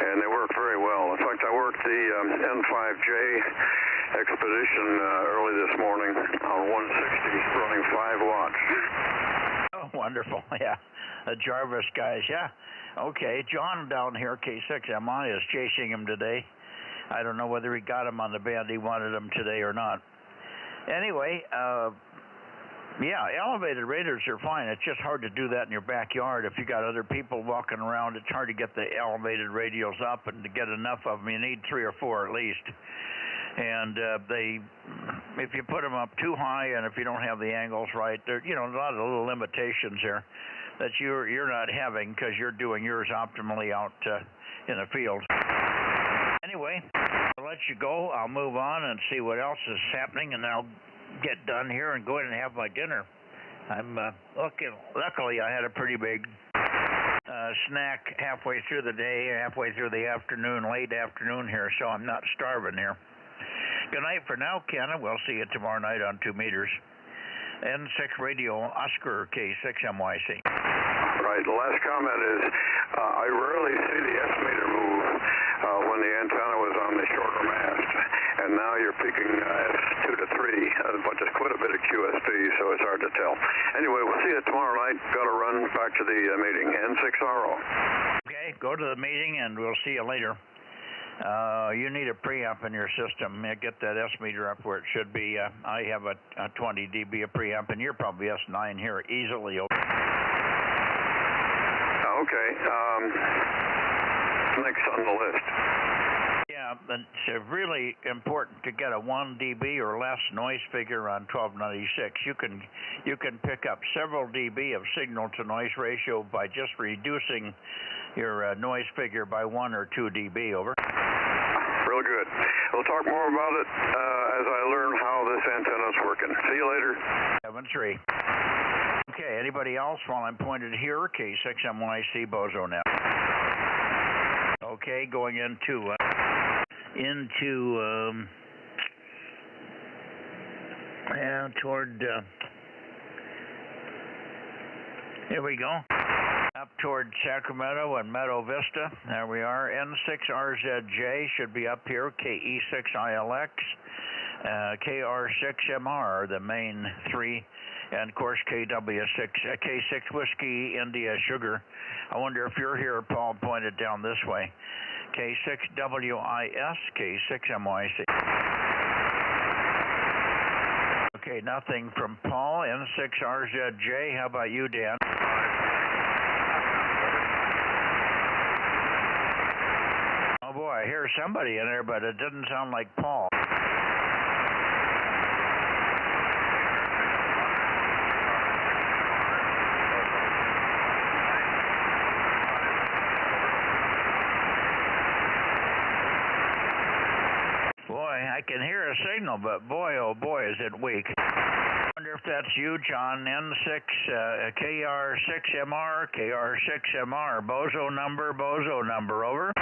and they work very well. In fact, I worked the N5J expedition early this morning on 160, running 5 watts. Oh, wonderful. Yeah. The Jarvis guys. Yeah. Okay. John down here, K6MI, is chasing him today. I don't know whether he got him on the band he wanted him today or not. Anyway, yeah, elevated radios are fine. It's just hard to do that in your backyard. If you got other people walking around, it's hard to get the elevated radios up, and to get enough of them, you need 3 or 4 at least. And if you put them up too high, and if you don't have the angles right, there, a lot of little limitations there that you're not having because you're doing yours optimally out in the field. Anyway, I'll let you go. I'll move on and see what else is happening, and I'll get done here and go in and have my dinner. I'm luckily I had a pretty big snack halfway through the day, halfway through the afternoon, late afternoon here, so I'm not starving here. Good night for now, Ken. We'll see you tomorrow night on 2 meters. N6 Radio, Oscar K6MYC. Right. The last comment is I rarely see the S meter move when the antenna was on the shorter mast, and now you're peaking S2 to 3, but there's quite a bit of QSB, so it's hard to tell. Anyway, we'll see you tomorrow night. Got to run back to the meeting. N6RO. Okay, go to the meeting, and we'll see you later. You need a preamp in your system. Get that S meter up where it should be. I have a 20 dB of preamp, and you're probably S9 here easily. Okay. Next on the list. Yeah, it's really important to get a 1 dB or less noise figure on 1296. You can pick up several dB of signal to noise ratio by just reducing your noise figure by 1 or 2 dB. Over. Real good. We'll talk more about it as I learn how this antenna is working. See you later. 7-3. Okay, anybody else while I'm pointed here? K6MYC Bozo Net. Okay, going into toward here we go. Up toward Sacramento and Meadow Vista. There we are. N6RZJ should be up here. KE6ILX, KR6MR, the main 3 And of course, K6 Whiskey India Sugar. I wonder if you're here. Paul pointed down this way. K6WIS, K6MYC. Okay, nothing from Paul. N6RZJ. How about you, Dan? Oh boy, I hear somebody in there, but it doesn't sound like Paul. I can hear a signal, but boy, oh boy, is it weak. I wonder if that's you, John. N6, KR6MR, KR6MR. Bozo number, over.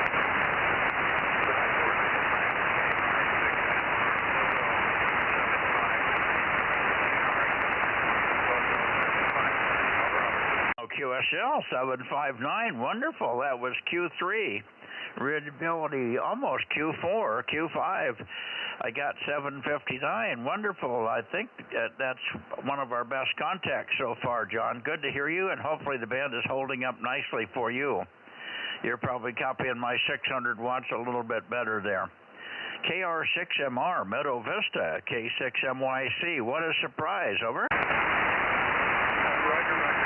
Oh, QSL 759, wonderful. That was Q3. Readability almost Q4, Q5. I got 759. Wonderful. I think that's one of our best contacts so far, John. Good to hear you, and hopefully the band is holding up nicely for you. You're probably copying my 600 watts a little bit better there. KR6MR, Meadow Vista, K6MYC. What a surprise. Over. Roger, Mike.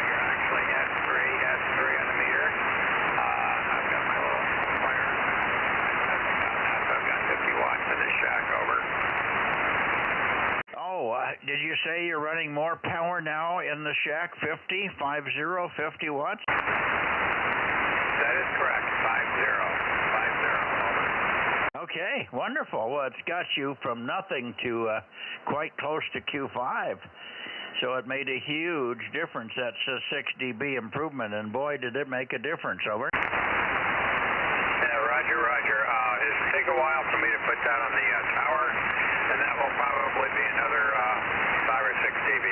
You're actually S3 on the meter. I've got my little fire. I've got 50 watts in the shack, over. Oh, did you say you're running more power now in the shack? 50 watts? That is correct. 50, over. Okay, wonderful. Well, it's got you from nothing to quite close to Q5. So it made a huge difference. That's a 6 dB improvement, and boy, did it make a difference. Over. Yeah, Roger. It'll take a while for me to put that on the tower, and that will probably be another 5 or 6 dB.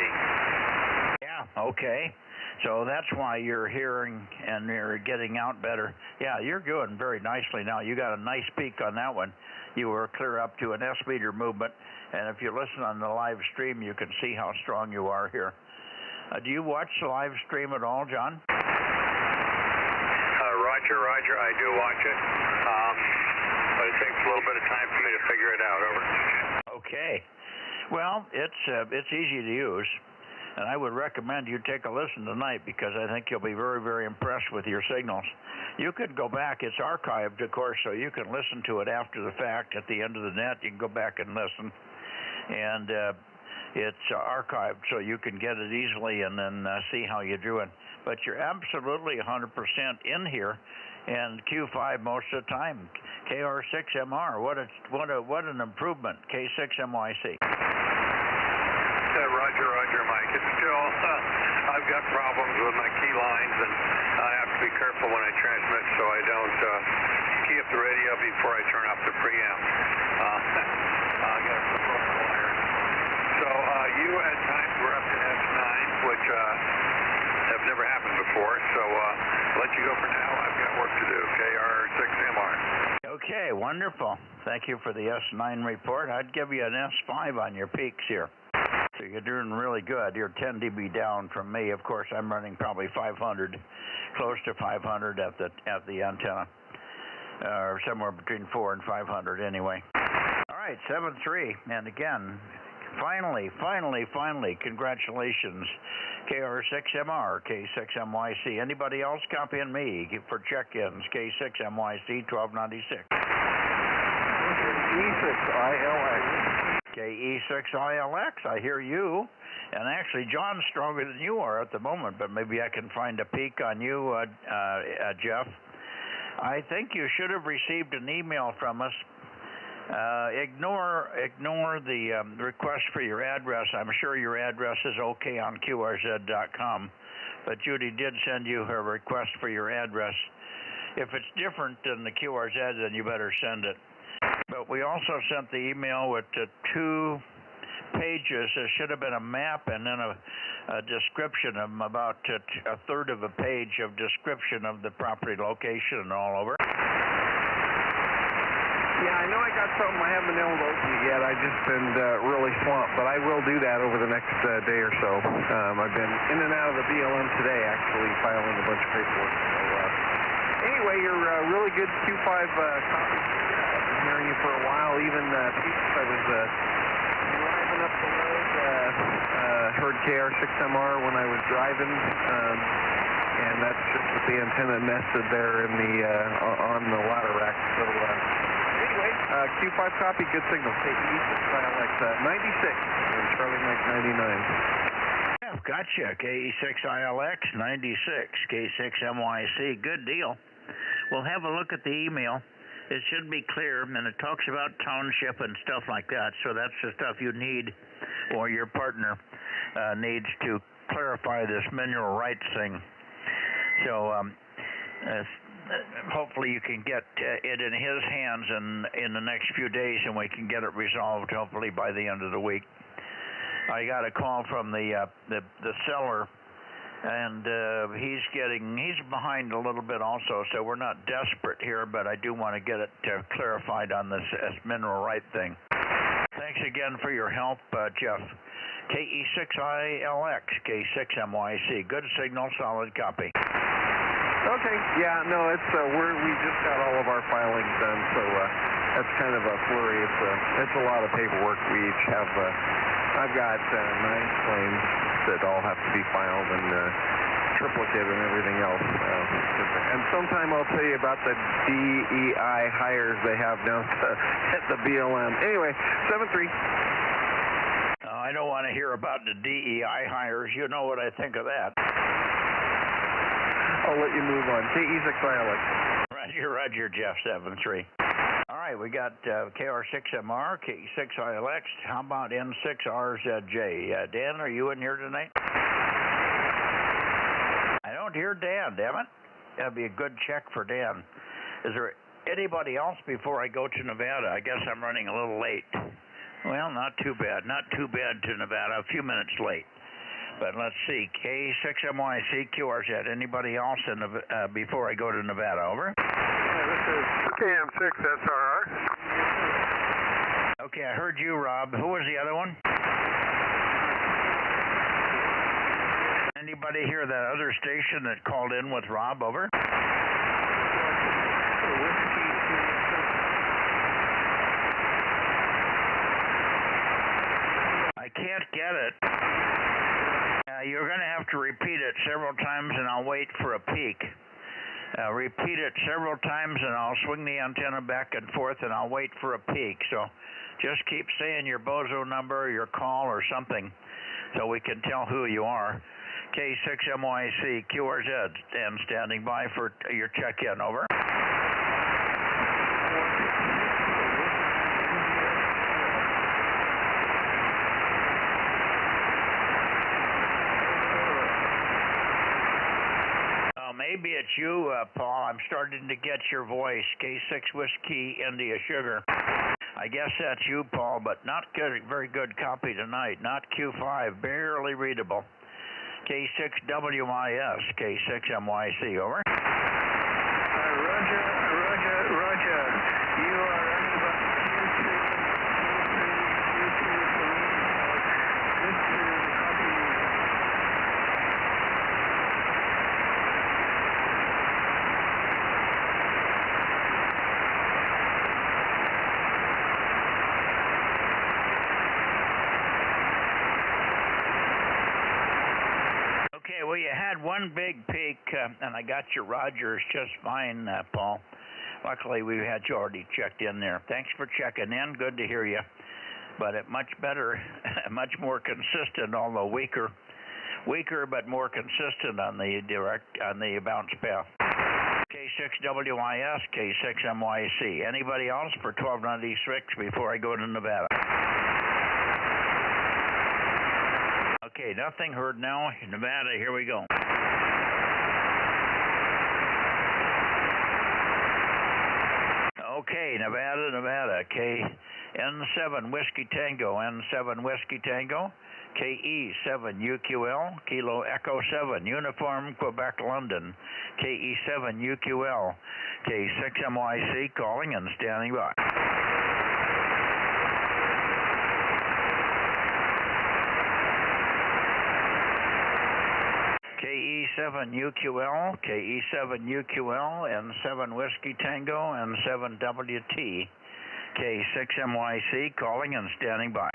Yeah, okay. So that's why you're hearing and you're getting out better. Yeah, you're doing very nicely now. You got a nice peak on that one. You were clear up to an S-meter movement, and if you listen on the live stream, you can see how strong you are here. Do you watch the live stream at all, John? Roger, I do watch it, but it takes a little bit of time for me to figure it out, over. Okay. Well, it's easy to use. And I would recommend you take a listen tonight because I think you'll be very, very impressed with your signals. You could go back. It's archived, of course, so you can listen to it after the fact at the end of the net. You can go back and listen. And it's archived, so you can get it easily and then see how you're doing. But you're absolutely 100% in here, and Q5 most of the time. KR6MR, what an improvement. K6MYC. Roger, Mike. It's still, I've got problems with my key lines, and I have to be careful when I transmit so I don't key up the radio before I turn off the preamp. I got a couple of wires. So you at times were up to S9, which have never happened before, so I'll let you go for now. I've got work to do. KR6MR. Okay, wonderful. Thank you for the S9 report. I'd give you an S5 on your peaks here. So you're doing really good. You're 10 dB down from me. Of course, I'm running probably 500, close to 500 at the antenna, or somewhere between 400 and 500 anyway. All right, 7.3, and again, finally, congratulations, KR6MR, K6MYC. Anybody else copying me for check-ins? K6MYC 1296. E6ILX. E6ILX, I hear you. And actually, John's stronger than you are at the moment, but maybe I can find a peak on you, Jeff. I think you should have received an email from us. Ignore the request for your address. I'm sure your address is okay on QRZ.com, but Judy did send you her request for your address. If it's different than the QRZ, then you better send it. But we also sent the email with 2 pages. There should have been a map and then a description of about a third of a page of description of the property location and all over. Yeah, I know I got something. I haven't been able to open it yet. I've just been really swamped, but I will do that over the next day or so. I've been in and out of the BLM today, actually, filing a bunch of paperwork. So, anyway, you're really good Q5 copy. I've been hearing you for a while. Even Pete, I was driving up the road, heard KR6MR when I was driving, and that's just that the antenna nested there in the on the ladder rack. So anyway, Q5 copy, good signal. KE6ILX 96 and Charlie Mike 99. Yeah, gotcha. KE6ILX 96, K6MYC. Good deal. We'll have a look at the email. It should be clear, and it talks about township and stuff like that, so that's the stuff you need, or your partner needs to clarify this mineral rights thing. So hopefully you can get it in his hands in the next few days, and we can get it resolved hopefully by the end of the week. I got a call from the seller, and he's behind a little bit also, so we're not desperate here, but I do want to get it clarified on this mineral right thing. Thanks again for your help, Jeff. KE6ILX, K6MYC. Good signal, solid copy. Okay, yeah, no, it's we just got all of our filings done, so that's kind of a flurry. It's a lot of paperwork. We each have I've got 9 claims that all have to be filed and triplicate and everything else. And sometime I'll tell you about the DEI hires they have now at the BLM. Anyway, 7-3. I don't want to hear about the DEI hires. You know what I think of that. I'll let you move on. KE6ILX. Roger, Jeff, 7-3. All right, we got KR6MR, KE6ILX. How about N6RZJ? Dan, are you in here tonight? I don't hear Dan, damn it. That'd be a good check for Dan. Is there anybody else before I go to Nevada? I guess I'm running a little late. Well, not too bad. Not too bad to Nevada. A few minutes late. But let's see. K6MYC, QRZ. Anybody else before I go to Nevada? Over. This is KM6SRR. Okay, I heard you, Rob. Who was the other one? Anybody hear that other station that called in with Rob? Over. I can't get it. You're going to have to repeat it several times, and I'll wait for a peak. Repeat it several times, and I'll swing the antenna back and forth, and I'll wait for a peak. So just keep saying your Bozo number, your call, or something, so we can tell who you are. K6MYC, QRZ, and standing by for your check-in. Over. Maybe it's you, Paul. I'm starting to get your voice. K6 Whiskey India Sugar. I guess that's you, Paul, but not good, very good copy tonight. Not Q5, barely readable. K6WIS, K6MYC. Over. Roger. You are running about Q3 for me. Good to copy you. Well, you had one big peak, and I got your Rogers just fine, Paul. Luckily, we had you already checked in there. Thanks for checking in. Good to hear you. But it much better, much more consistent, although weaker, but more consistent on the bounce path. K6WIS, K6MYC. Anybody else for 1296 before I go to Nevada? Okay, nothing heard now. Nevada, here we go. Okay, Nevada. N7 Whiskey Tango, N7 Whiskey Tango. KE7 UQL, Kilo Echo 7, Uniform Quebec London. KE7 UQL, K6MYC calling and standing by. KE7UQL, KE7UQL, and 7 Whiskey Tango, and 7WT. K6MYC, calling and standing by.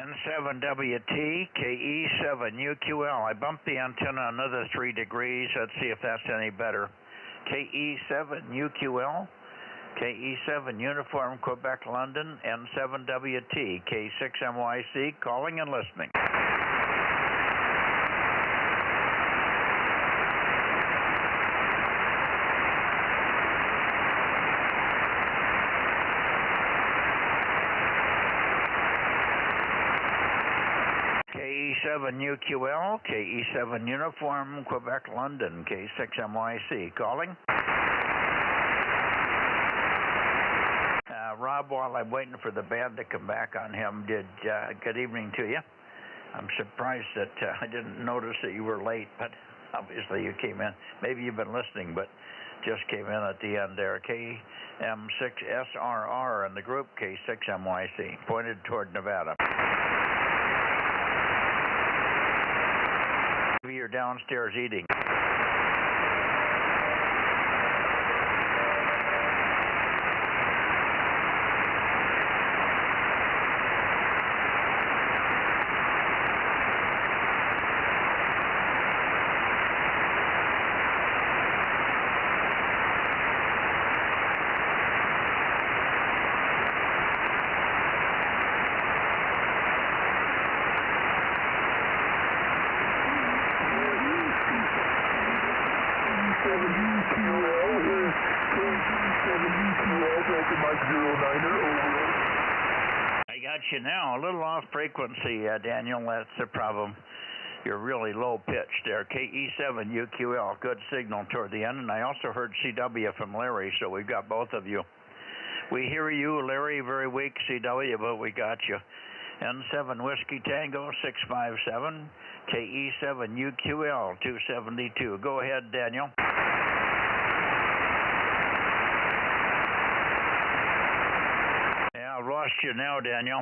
N7WT, KE7UQL. I bumped the antenna another 3 degrees. Let's see if that's any better. KE7UQL, KE7 Uniform Quebec London, N7WT, K6MYC, calling and listening. KE7UQL, KE7 Uniform Quebec London, K6MYC, calling. Rob, while I'm waiting for the band to come back on him, good evening to you. I'm surprised that I didn't notice that you were late, but obviously you came in. Maybe you've been listening, but just came in at the end there. KM6SRR in the group, K6MYC, pointed toward Nevada. Maybe you're downstairs eating. I got you now. A little off frequency, Daniel. That's the problem. You're really low pitched there. KE7UQL, good signal toward the end. And I also heard CW from Larry, so we've got both of you. We hear you, Larry, very weak, CW, but we got you. N7 Whiskey Tango 657, KE7UQL 272. Go ahead, Daniel. Yeah, I've lost you now, Daniel.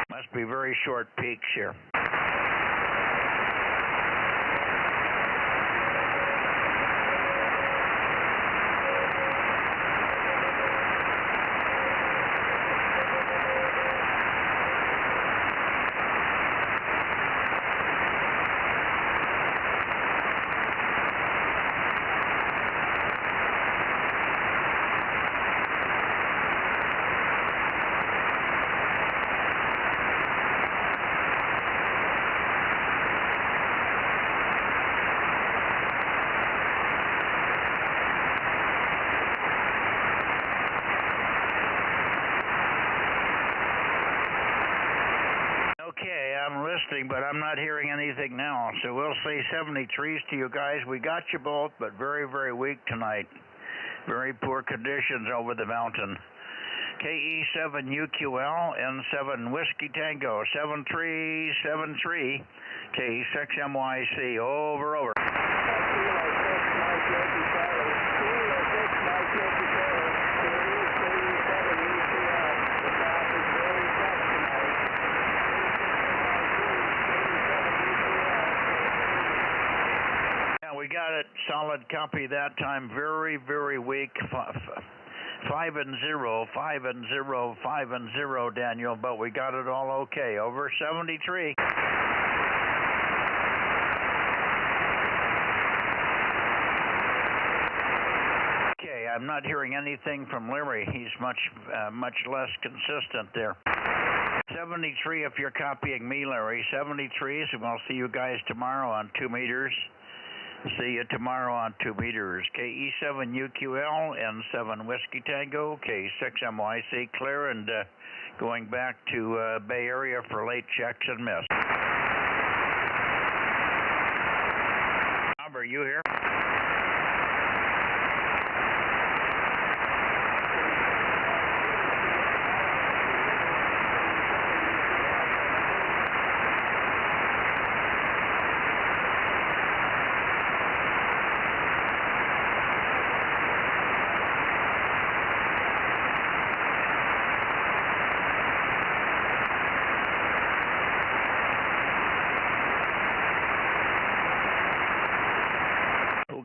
Must be very short peaks here. Okay, I'm listening, but I'm not hearing anything now. So we'll say 73s to you guys. We got you both, but very, very weak tonight. Very poor conditions over the mountain. KE7UQL, N7 Whiskey Tango, 7373, K6MYC, over. We got it, solid copy that time, very, very weak, 5 and 0, Daniel, but we got it all okay, over 73. Okay, I'm not hearing anything from Larry, he's much less consistent there. 73 if you're copying me, Larry, 73s, and we'll see you guys tomorrow on 2 meters. See you tomorrow on 2 meters. KE7UQL, N7 Whiskey Tango, K6MYC, clear, and going back to Bay Area for late checks and miss. Bob, are you here?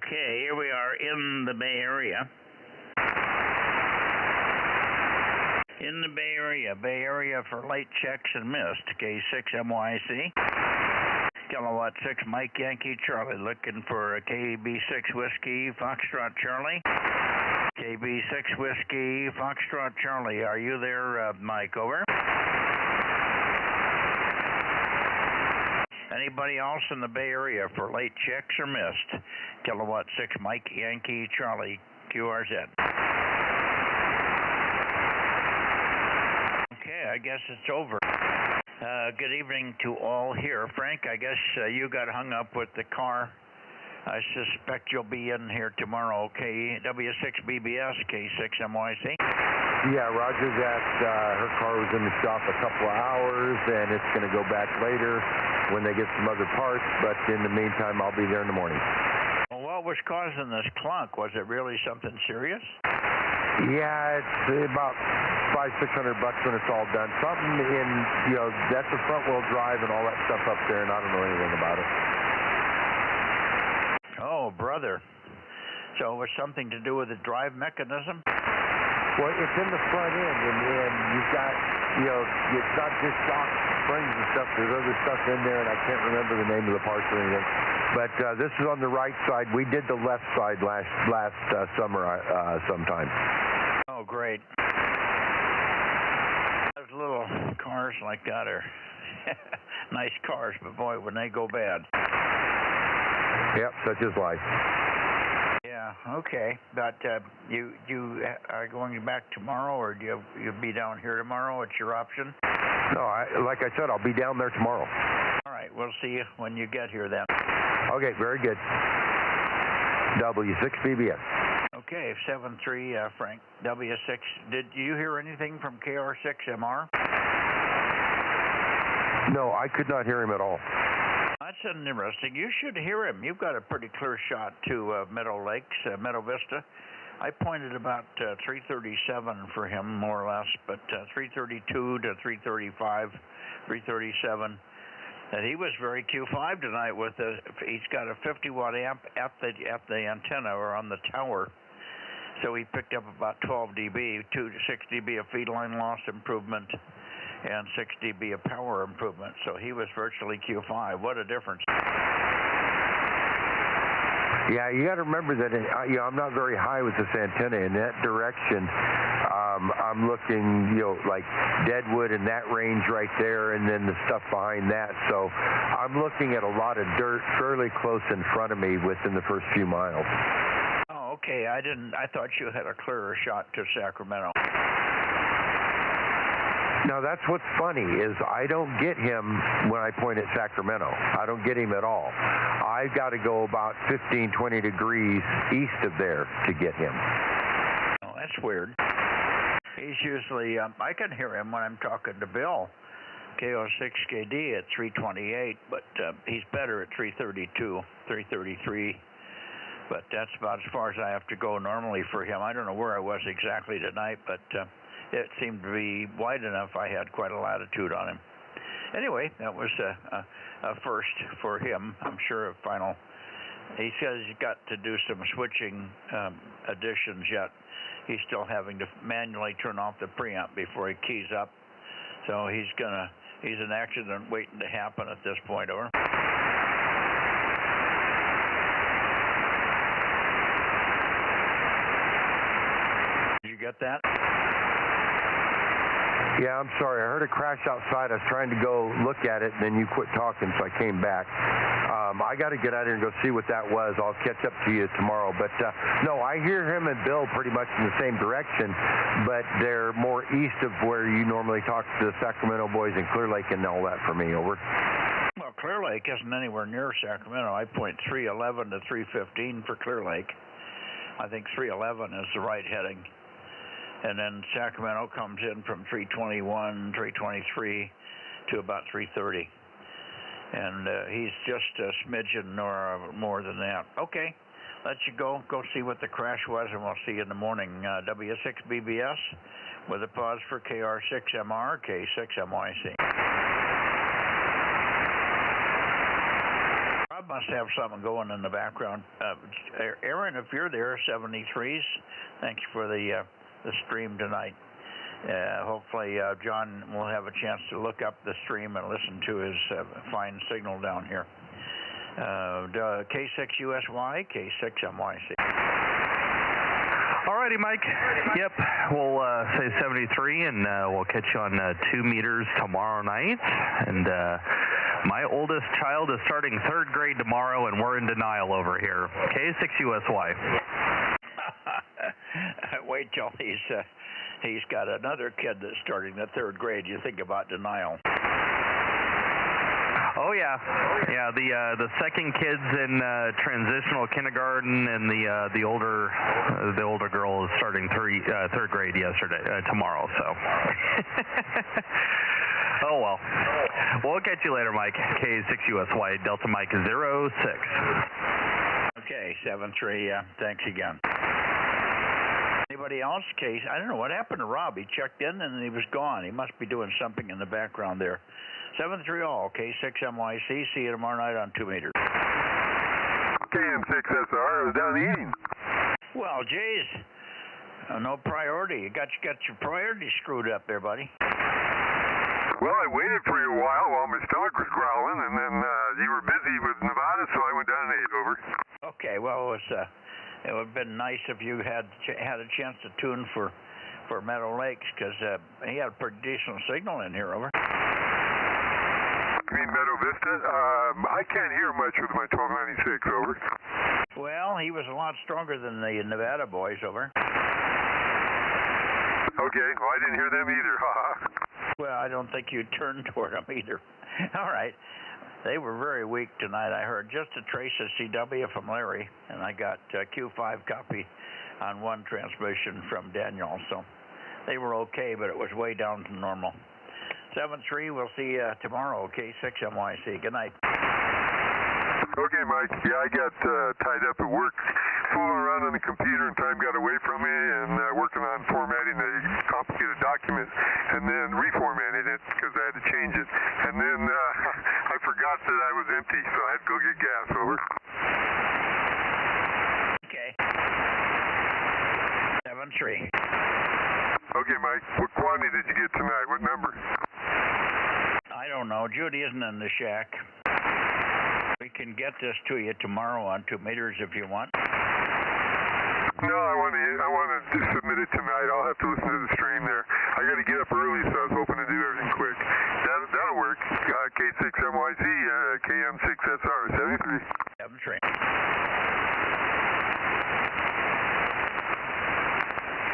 Okay, here we are in the Bay Area. In the Bay Area for late checks and missed. K6MYC. Kilowatt 6 Mike Yankee Charlie, looking for a KB6 Whiskey Foxtrot Charlie. KB6 Whiskey Foxtrot Charlie, are you there, Mike? Over. Anybody else in the Bay Area for late checks or missed? Kilowatt 6 Mike Yankee Charlie, QRZ. Okay, I guess it's over. Good evening to all here. Frank, I guess you got hung up with the car. I suspect you'll be in here tomorrow. W6BBS, K6MYC. Yeah, Roger that. Her car was in the shop a couple of hours, and it's going to go back later when they get some other parts. But in the meantime, I'll be there in the morning. Well, what was causing this clunk? Was it really something serious? Yeah, it's about $500-600 when it's all done. Something in, that's a front wheel drive and all that stuff up there, and I don't know anything about it. Oh, brother. So it was something to do with the drive mechanism? Well, it's in the front end, and you've got, it's not just shock springs and stuff. There's other stuff in there, and I can't remember the name of the parts or anything. But this is on the right side. We did the left side last summer sometime. Oh, great. Those little cars like that are nice cars, but boy, when they go bad. Yep, such is life. Yeah, okay. But you are going back tomorrow, or do you'll be down here tomorrow? It's your option? No, like I said, I'll be down there tomorrow. All right, we'll see you when you get here then. Okay, very good. W6BBS. Okay, 73 Frank, W6. Did you hear anything from KR6MR? No, I could not hear him at all. That's interesting. You should hear him. You've got a pretty clear shot to Meadow Lakes, Meadow Vista. I pointed about 337 for him, more or less, but 332 to 335, 337. And he was very Q5 tonight with he's got a 50-watt amp at the antenna or on the tower. So he picked up about 12 dB, 2 to 6 dB of feed line loss improvement, and 6 dB of power improvement. So he was virtually Q5. What a difference. Yeah, you got to remember that I'm not very high with this antenna. In that direction, I'm looking, like Deadwood and that range right there, and then the stuff behind that. So I'm looking at a lot of dirt fairly close in front of me within the first few miles. Oh, okay. I thought you had a clearer shot to Sacramento. Now, that's what's funny is I don't get him when I point at Sacramento. I don't get him at all. I've got to go about 15, 20 degrees east of there to get him. Oh, that's weird. He's usually, I can hear him when I'm talking to Bill, KO6KD at 328, but he's better at 332, 333. But that's about as far as I have to go normally for him. I don't know where I was exactly tonight, but it seemed to be wide enough. I had quite a latitude on him. Anyway, that was a first for him. I'm sure a final. He says he's got to do some switching additions yet. He's still having to manually turn off the preamp before he keys up. So he's an accident waiting to happen at this point. Over. Did you get that? Yeah, I'm sorry. I heard a crash outside. I was trying to go look at it, and then you quit talking, so I came back. I got to get out here and go see what that was. I'll catch up to you tomorrow. But, no, I hear him and Bill pretty much in the same direction, but they're more east of where you normally talk to the Sacramento boys in Clear Lake and all that for me. Over. Well, Clear Lake isn't anywhere near Sacramento. I point 311 to 315 for Clear Lake. I think 311 is the right heading. And then Sacramento comes in from 321, 323 to about 330. And he's just a smidgen or more than that. Okay, let you go. Go see what the crash was, and we'll see you in the morning. W6BBS with a pause for KR6MR, K6MYC. must have something going in the background. Aaron, if you're there, 73s, thank you for the stream tonight. Hopefully John will have a chance to look up the stream and listen to his fine signal down here. K6USY, K6MYC. Alrighty, Mike. Yep, we'll say 73, and we'll catch you on 2 meters tomorrow night. And my oldest child is starting 3rd grade tomorrow, and we're in denial over here. K6USY. Wait till he's got another kid that's starting the 3rd grade. You think about denial. Oh yeah, the second kid's in transitional kindergarten, and the older girl is starting 3rd grade tomorrow. So, oh well. We'll catch you later, Mike. K6USY Delta Mike 06. Okay, 73. Thanks again. Anybody else? I don't know what happened to Rob. He checked in and he was gone. He must be doing something in the background there. 73 all, K6MYC. See you tomorrow night on 2 meters. KM6SR, I was down eating. Well, geez, no priority. You got your priorities screwed up there, buddy. Well, I waited for you a while my stomach was growling, and then you were busy with Nevada, so I went down and ate over. Okay, well, it would have been nice if you had a chance to tune for Meadow Lakes, because he had a pretty decent signal in here, over. You mean Meadow Vista? I can't hear much with my 1296, over. Well, he was a lot stronger than the Nevada boys, over. Okay, well, I didn't hear them either, haha. Well, I don't think you turned toward them either. All right. They were very weak tonight, I heard. Just a trace of CW from Larry, and I got Q5 copy on one transmission from Daniel, so they were okay, but it was way down to normal. 73, we'll see you tomorrow, K6MYC. Good night. Okay, Mike. Yeah, I got tied up at work, fooling around on the computer, and time got away from me, and working on formatting a complicated document, and then reformatting it because I had to change it. And then I forgot that I was empty, so I had to go get gas, over. Okay. 73. Okay, Mike. What quantity did you get tonight? What number? I don't know. Judy isn't in the shack. We can get this to you tomorrow on 2 meters if you want. No, I want to submit it tonight. I'll have to listen to the stream there. I got to get up early, so I was hoping to do everything quick. That'll work. K6MYZ, KM6.